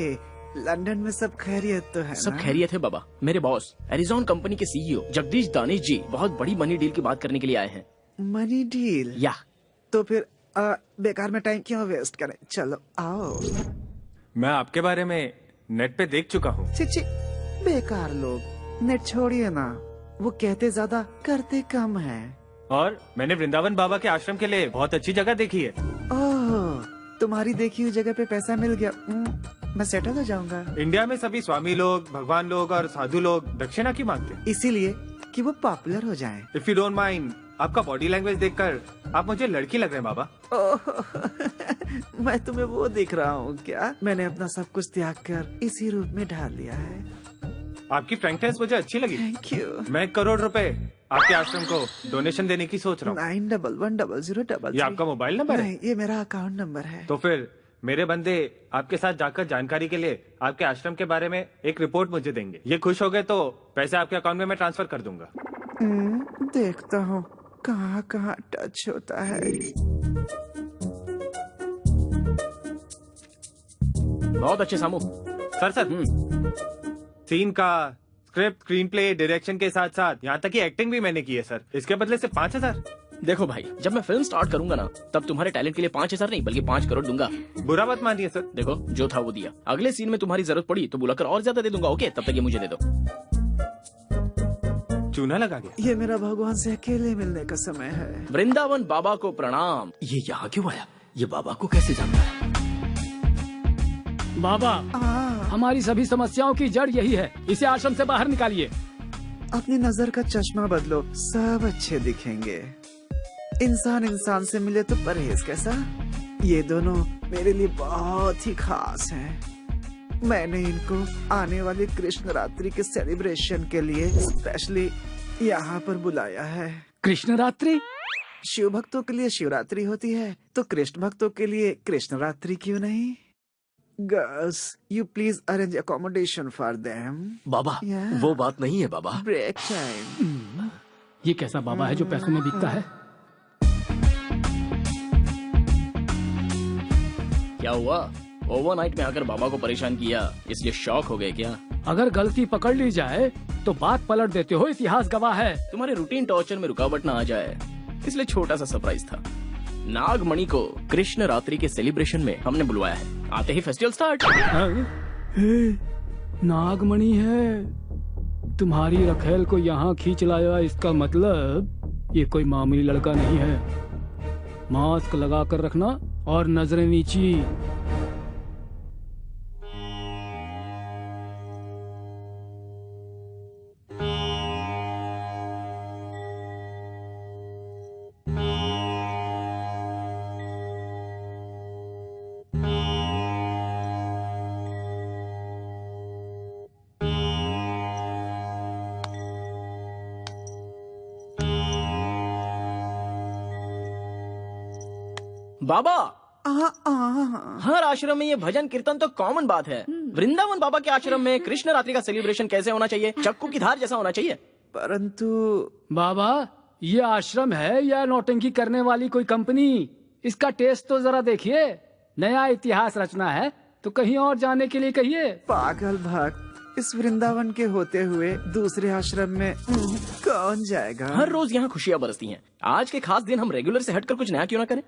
[SPEAKER 17] लंदन में सब खैरियत तो है
[SPEAKER 12] सब
[SPEAKER 17] ना?
[SPEAKER 12] खैरियत है बाबा। मेरे बॉस एरिजॉन कंपनी के सीईओ जगदीश दानिश जी बहुत बड़ी मनी डील की बात करने के लिए आए हैं।
[SPEAKER 17] Money deal?
[SPEAKER 12] या
[SPEAKER 17] तो फिर बेकार में टाइम क्यों वेस्ट करें, चलो आओ।
[SPEAKER 20] मैं आपके बारे में नेट पे देख चुका हूँ।
[SPEAKER 17] ची बेकार लोग, नेट छोड़िए ना, वो कहते ज्यादा करते कम है।
[SPEAKER 20] और मैंने वृंदावन बाबा के आश्रम के लिए बहुत अच्छी जगह देखी है।
[SPEAKER 17] ओह, तुम्हारी देखी हुई जगह पे पैसा मिल गया, मैं सेटल हो जाऊंगा।
[SPEAKER 20] इंडिया में सभी स्वामी लोग, भगवान लोग और साधु लोग दक्षिणा की मांगते हैं,
[SPEAKER 17] इसीलिए कि वो पॉपुलर हो जाएं।
[SPEAKER 20] इफ यू डोंट माइंड, आपका बॉडी लैंग्वेज देखकर आप मुझे लड़की लग रहे हैं बाबा।
[SPEAKER 17] मैं तुम्हें वो दिख रहा हूँ क्या? मैंने अपना सब कुछ त्याग कर इसी रूप में ढाल लिया है।
[SPEAKER 20] आपकी फ्रैंकनेस मुझे अच्छी लगी।
[SPEAKER 17] Thank you.
[SPEAKER 20] मैं 1 करोड़ रुपए आपके आश्रम को डोनेशन देने की सोच रहा हूँ।
[SPEAKER 17] 911003।
[SPEAKER 20] ये आपका मोबाइल नंबर है?
[SPEAKER 17] नहीं, ये मेरा अकाउंट नंबर है।
[SPEAKER 20] तो फिर मेरे बंदे आपके साथ जाकर जानकारी के लिए आपके आश्रम के बारे में एक रिपोर्ट मुझे देंगे। ये खुश हो गए तो पैसे आपके अकाउंट में मैं ट्रांसफर कर दूंगा।
[SPEAKER 17] देखता हूँ कहाँ कहाँ टच होता है।
[SPEAKER 12] बहुत अच्छे सामू।
[SPEAKER 20] सर सीन का स्क्रिप्ट, स्क्रीन प्ले, डायरेक्शन के साथ साथ यहाँ तक कि एक्टिंग भी मैंने की है सर। इसके बदले से 5,000।
[SPEAKER 12] देखो भाई, जब मैं फिल्म स्टार्ट करूंगा ना तब तुम्हारे टैलेंट के लिए 5,000 नहीं बल्कि 5 करोड़ दूंगा।
[SPEAKER 20] बुरा मत मानिए सर।
[SPEAKER 12] देखो जो था वो दिया, अगले सीन में तुम्हारी जरूरत पड़ी तो बुलाकर और ज्यादा दे दूंगा। ओके, तब तक ये मुझे दे दो।
[SPEAKER 20] चूना लगा गया।
[SPEAKER 17] ये मेरा भगवान से अकेले मिलने का समय है।
[SPEAKER 12] वृंदावन बाबा को प्रणाम।
[SPEAKER 5] ये यहाँ क्यों आया? ये बाबा को कैसे जानता है?
[SPEAKER 4] बाबा, हमारी सभी समस्याओं की जड़ यही है, इसे आश्रम से बाहर निकालिए।
[SPEAKER 17] अपनी नजर का चश्मा बदलो, सब अच्छे दिखेंगे। इंसान इंसान से मिले तो परहेज कैसा? ये दोनों मेरे लिए बहुत ही खास हैं। मैंने इनको आने वाली कृष्ण रात्रि के सेलिब्रेशन के लिए स्पेशली यहाँ पर बुलाया है।
[SPEAKER 4] कृष्ण रात्रि?
[SPEAKER 17] शिव भक्तों के लिए शिवरात्रि होती है, तो कृष्ण भक्तों के लिए कृष्ण रात्रि क्यों नहीं? Gus, you please arrange accommodation for them.
[SPEAKER 5] बाबा वो बात नहीं है बाबा।
[SPEAKER 17] Break time.
[SPEAKER 4] ये कैसा बाबा है जो पैसों में बिकता है?
[SPEAKER 12] क्या हुआ? ओवरनाइट में आकर बाबा को परेशान किया, इसलिए शॉक हो गए क्या?
[SPEAKER 4] अगर गलती पकड़ ली जाए तो बात पलट देते हो, इतिहास गवाह है।
[SPEAKER 12] तुम्हारे रूटीन टॉर्चर में रुकावट ना आ जाए, इसलिए छोटा सा सरप्राइज था। नागमणि को कृष्ण रात्रि के सेलिब्रेशन में हमने बुलवाया है। आते ही फेस्टिवल स्टार्ट।
[SPEAKER 4] नागमणि है, तुम्हारी रखेल को यहाँ खींच लाया, इसका मतलब ये कोई मामूली लड़का नहीं है। मास्क लगा कर रखना और नजरें नीची।
[SPEAKER 12] बाबा हर आश्रम में ये भजन कीर्तन तो कॉमन बात है। वृंदावन बाबा के आश्रम में कृष्ण रात्रि का सेलिब्रेशन कैसे होना चाहिए? चक्कू की धार जैसा होना चाहिए।
[SPEAKER 17] परंतु
[SPEAKER 4] बाबा, ये आश्रम है या नौटंकी करने वाली कोई कंपनी? इसका टेस्ट तो जरा देखिए। नया इतिहास रचना है तो कहीं और जाने के लिए कहिए।
[SPEAKER 17] पागल भक्त, इस वृंदावन के होते हुए दूसरे आश्रम में कौन जाएगा?
[SPEAKER 12] हर रोज यहाँ खुशियाँ बरसती हैं। आज के खास दिन हम रेगुलर से हटकर कुछ नया क्यों ना करें?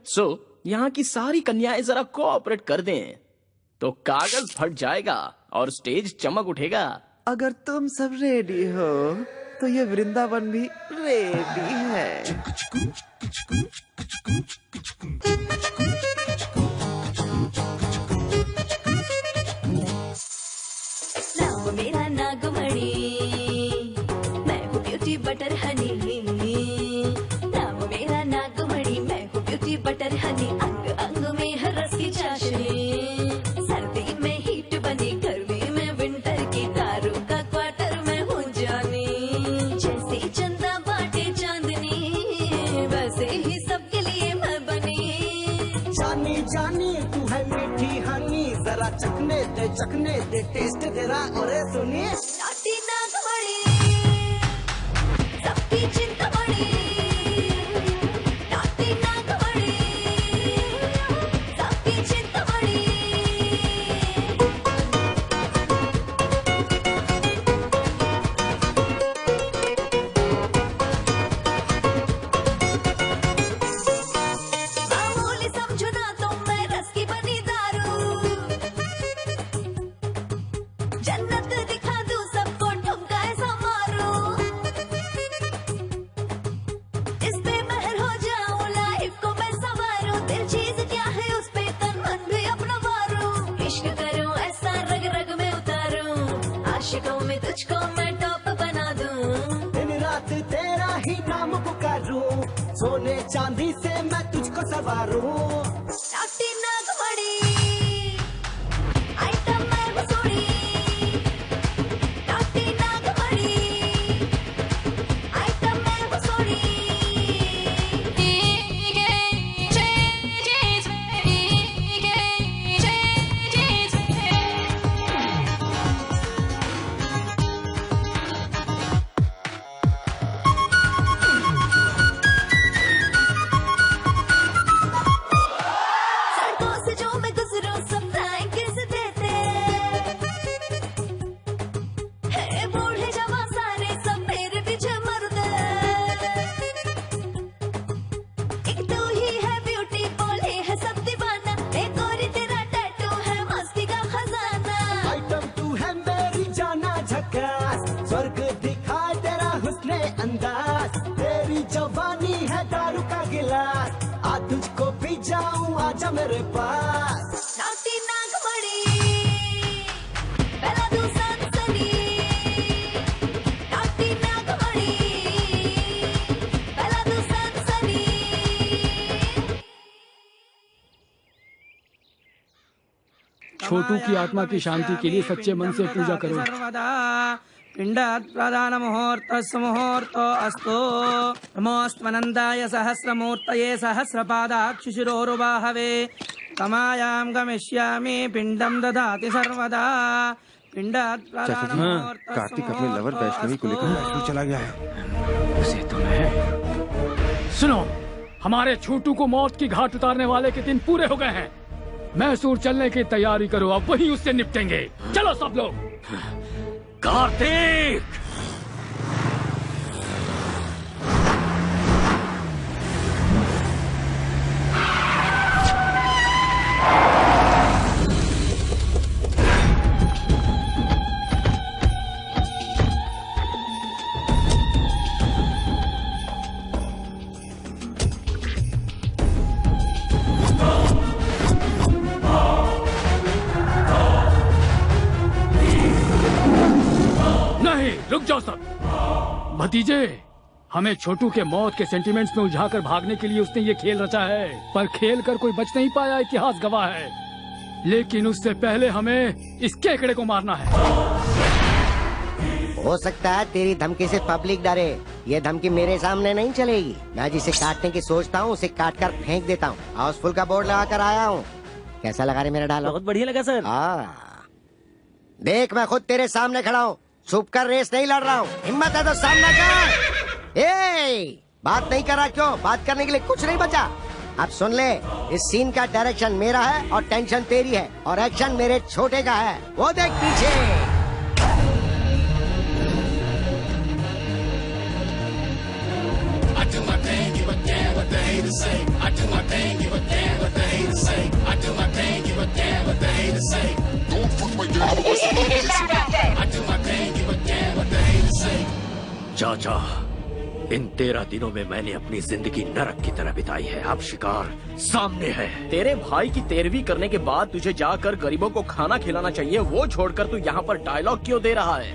[SPEAKER 12] यहाँ की सारी कन्याएं जरा कोऑपरेट कर दें तो कागज फट जाएगा और स्टेज चमक उठेगा।
[SPEAKER 17] अगर तुम सब रेडी हो तो ये वृंदावन भी रेडी है।
[SPEAKER 10] नाम मेरा नागमणि, मैं हूँ ब्यूटी बटर हनी। नाम मेरा नागमणि, मैं हूँ ब्यूटी बटर हनी। अंग अंग में हर रस की चाशनी, सर्दी में हीट बनी, गर्मी में विंटर की, दारू का क्वार्टर में हूँ जानी। जैसे चंदा बाटे चांदनी, वैसे ही सबके लिए मैं बनी।
[SPEAKER 9] जानी जानी तू है मीठी हनी, जरा चखने दे टेस्ट तेरा। और सुनिए
[SPEAKER 10] नाटी नागमणि, सबकी चिंतामणि। नाटी नागमणि, सबकी चिंतामणि। मामूली समझो ना तो मैं रस की बनी दारू। जन्नत दिखा दूं सबको, ठुमका ऐसा मारूं। इस पे महर हो जाऊं, लाइफ को मैं संवारूं। दिल चीज क्या है उस पे तन मन भी अपना वारूं। इश्क करूं ऐसा रग रग में उतारूं, आशिकों में तुझको मैं टॉप बना दूं।
[SPEAKER 9] दिन रात तेरा ही नाम पुकारूं, सोने चांदी से मैं तुझको सवारूं।
[SPEAKER 10] नाटी नागमणि, आइटम मैं मसूरी। नाटी नागमणि, आइटम मैं मसूरी। सड़कों से जो मैं गुजरूं सब फ्लाइंग किस देते हैं। बूढ़े जवान सारे सब मेरे पीछे मरते। एक तू ही है ब्यूटी, बोले है सब दीवाना। एक और तेरा टैटू है मस्ती का खजाना।
[SPEAKER 9] आइटम तू है मेरी जाना झकास, स्वर्ग दिखाए तेरा हुस्ने अंदाज। तेरी जवानी है दारू का गिलास, आ तुझको पी जाऊं आजा मेरे पास।
[SPEAKER 10] नाटी नागमणि, पहला तू सनसनी। नाटी नागमणि, पहला तू सनसनी।
[SPEAKER 4] छोटू की आत्मा की शांति के लिए सच्चे मन से पूजा करो।
[SPEAKER 21] सर्वदा पिंडात् प्रदान मुहूर्तस्य मुहूर्तो अस्तु। नमोऽस्त्वनन्दाय सहस्रमूर्तये सहस्रपादाक्षिशिरोरुबाहवे। तमायां गमिष्यामि पिंडम ददाति सर्वदा पिंडात् प्रधानमुहूर्तः
[SPEAKER 13] कार्तिक अपने लवर वैष्णवी को लेकर वैष्णो चला गया है।
[SPEAKER 4] उसे तो मैं सुनो, हमारे छोटू को मौत की घाट उतारने वाले के दिन पूरे हो गए हैं। मैसूर चलने की तैयारी करो, अब वहीं उससे निपटेंगे। चलो सब लोग।
[SPEAKER 5] कार्तिक!
[SPEAKER 4] रुक जाओ सब। भतीजे, हमें छोटू के मौत के सेंटिमेंट्स में उलझाकर भागने के लिए उसने ये खेल रचा है, पर खेल कर कोई बच नहीं पाया, इतिहास गवाह है। लेकिन उससे पहले हमें इस केकड़े को मारना है।
[SPEAKER 6] हो सकता है तेरी धमकी से पब्लिक डरे, ये धमकी मेरे सामने नहीं चलेगी। मैं जिसे काटने की सोचता हूँ उसे काट कर फेंक देता हूँ। हाउसफुल का बोर्ड लगा कर आया हूँ। कैसा लगा रे मेरा डायलॉग?
[SPEAKER 8] बहुत बढ़िया लगा सर।
[SPEAKER 6] देख, मैं खुद तेरे सामने खड़ा हूँ, छुप कर रेस नहीं लड़ रहा हूँ। हिम्मत है तो सामना कर। बात नहीं कर रहा क्यों? बात करने के लिए कुछ नहीं बचा। अब सुन ले, इस सीन का डायरेक्शन मेरा है और टेंशन तेरी है और एक्शन मेरे छोटे का है। वो देख पीछे।
[SPEAKER 5] चाचा, इन 13 दिनों में मैंने अपनी जिंदगी नरक की तरह बिताई है। अब शिकार सामने है।
[SPEAKER 12] तेरे भाई की 13वीं करने के बाद तुझे जाकर गरीबों को खाना खिलाना चाहिए, वो छोड़कर तू यहाँ पर डायलॉग क्यों दे रहा है?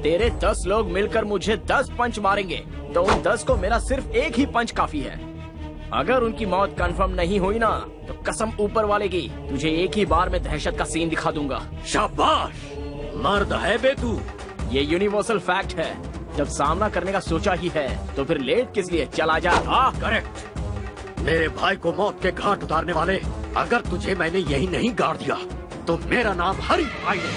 [SPEAKER 12] तेरे 10 लोग मिलकर मुझे 10 पंच मारेंगे, तो उन 10 को मेरा सिर्फ एक ही पंच काफी है। अगर उनकी मौत कंफर्म नहीं हुई ना, तो कसम ऊपर वाले की, तुझे एक ही बार में दहशत का सीन दिखा दूंगा।
[SPEAKER 5] शाबाश, मर्द है बे तू।
[SPEAKER 12] ये यूनिवर्सल फैक्ट है, जब सामना करने का सोचा ही है तो फिर लेट किस लिए? चला जा।
[SPEAKER 5] करेक्ट। मेरे भाई को मौत के घाट उतारने वाले, अगर तुझे मैंने यही नहीं गाड़ दिया तो मेरा नाम हरि भाई है।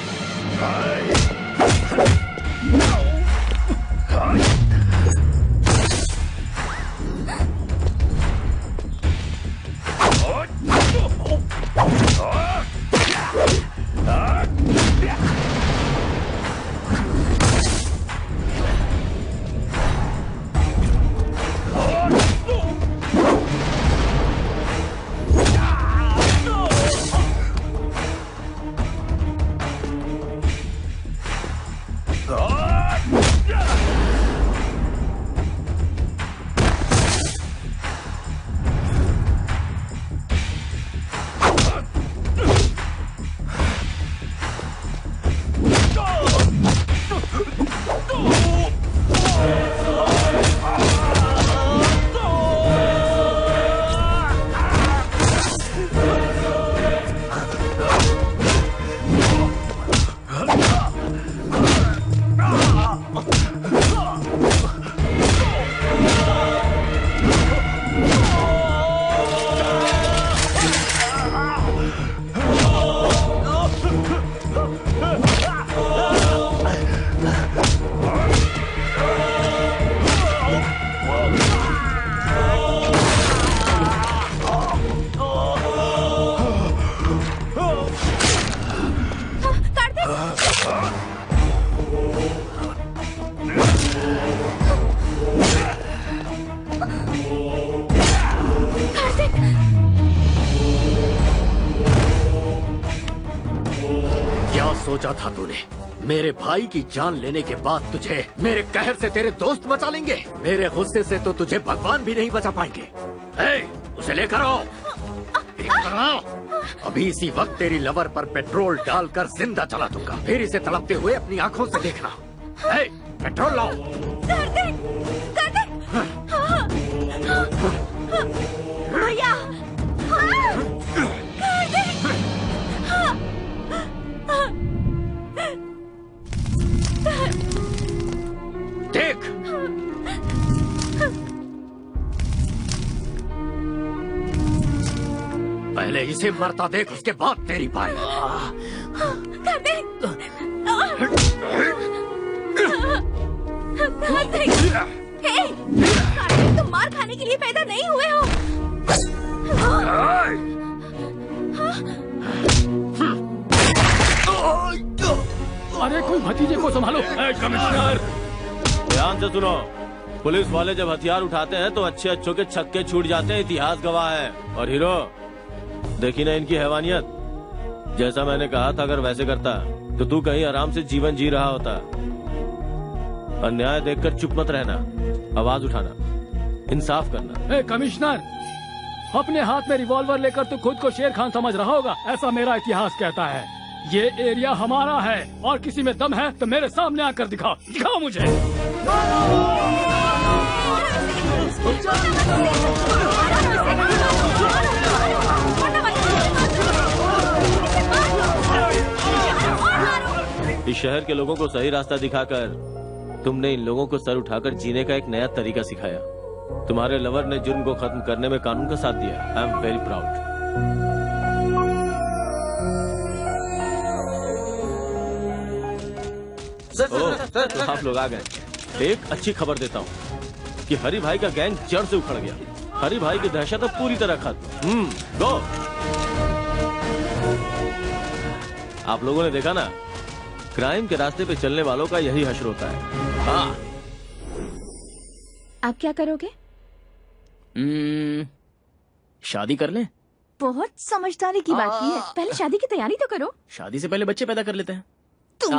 [SPEAKER 5] सोचा था तूने? मेरे भाई की जान लेने के बाद तुझे मेरे कहर से तेरे दोस्त बचा लेंगे? मेरे गुस्से से तो तुझे भगवान भी नहीं बचा पाएंगे। उसे लेकर आओ। अभी इसी वक्त तेरी लवर पर पेट्रोल डालकर जिंदा जला दूंगा, फिर इसे तड़पते हुए अपनी आंखों से देखना। पेट्रोल लाओ।
[SPEAKER 10] भैया,
[SPEAKER 5] देख, पहले पहले इसे मरता देख, उसके बाद तेरी बारी।
[SPEAKER 7] कार्तिक, तुम मार खाने के लिए पैदा नहीं हुए हो।
[SPEAKER 4] अरे कोई भतीजे को संभालो। कमिश्नर,
[SPEAKER 8] ध्यान से सुनो। पुलिस वाले जब हथियार उठाते हैं तो अच्छे अच्छों के छक्के छूट जाते हैं, इतिहास गवाह है। और हीरो, देखी ना इनकी हैवानियत। जैसा मैंने कहा था, अगर वैसे करता तो तू कहीं आराम से जीवन जी रहा होता। अन्याय देखकर चुप मत रहना, आवाज उठाना, इंसाफ करना।
[SPEAKER 4] कमिश्नर, अपने हाथ में रिवॉल्वर लेकर तू खुद को शेर खान समझ रहा होगा, ऐसा मेरा इतिहास कहता है। ये एरिया हमारा है और किसी में दम है तो मेरे सामने आकर दिखाओ, दिखाओ मुझे।
[SPEAKER 8] इस शहर के लोगों को सही रास्ता दिखाकर तुमने इन लोगों को सर उठाकर जीने का एक नया तरीका सिखाया। तुम्हारे लवर ने जुर्म को खत्म करने में कानून का साथ दिया। I am very proud. तो आप लोग आ गए। एक अच्छी खबर देता हूँ कि हरि भाई का गैंग जड़ से उखड़ गया। हरि भाई की दहशत तो पूरी तरह खत्म। गो। आप लोगों ने देखा ना, क्राइम के रास्ते पे चलने वालों का यही हश्र होता है। हाँ।
[SPEAKER 7] आप क्या करोगे?
[SPEAKER 12] शादी कर लें?
[SPEAKER 7] बहुत समझदारी की बात की है। पहले शादी की तैयारी तो करो।
[SPEAKER 12] शादी से पहले बच्चे पैदा कर लेते हैं।
[SPEAKER 7] तुम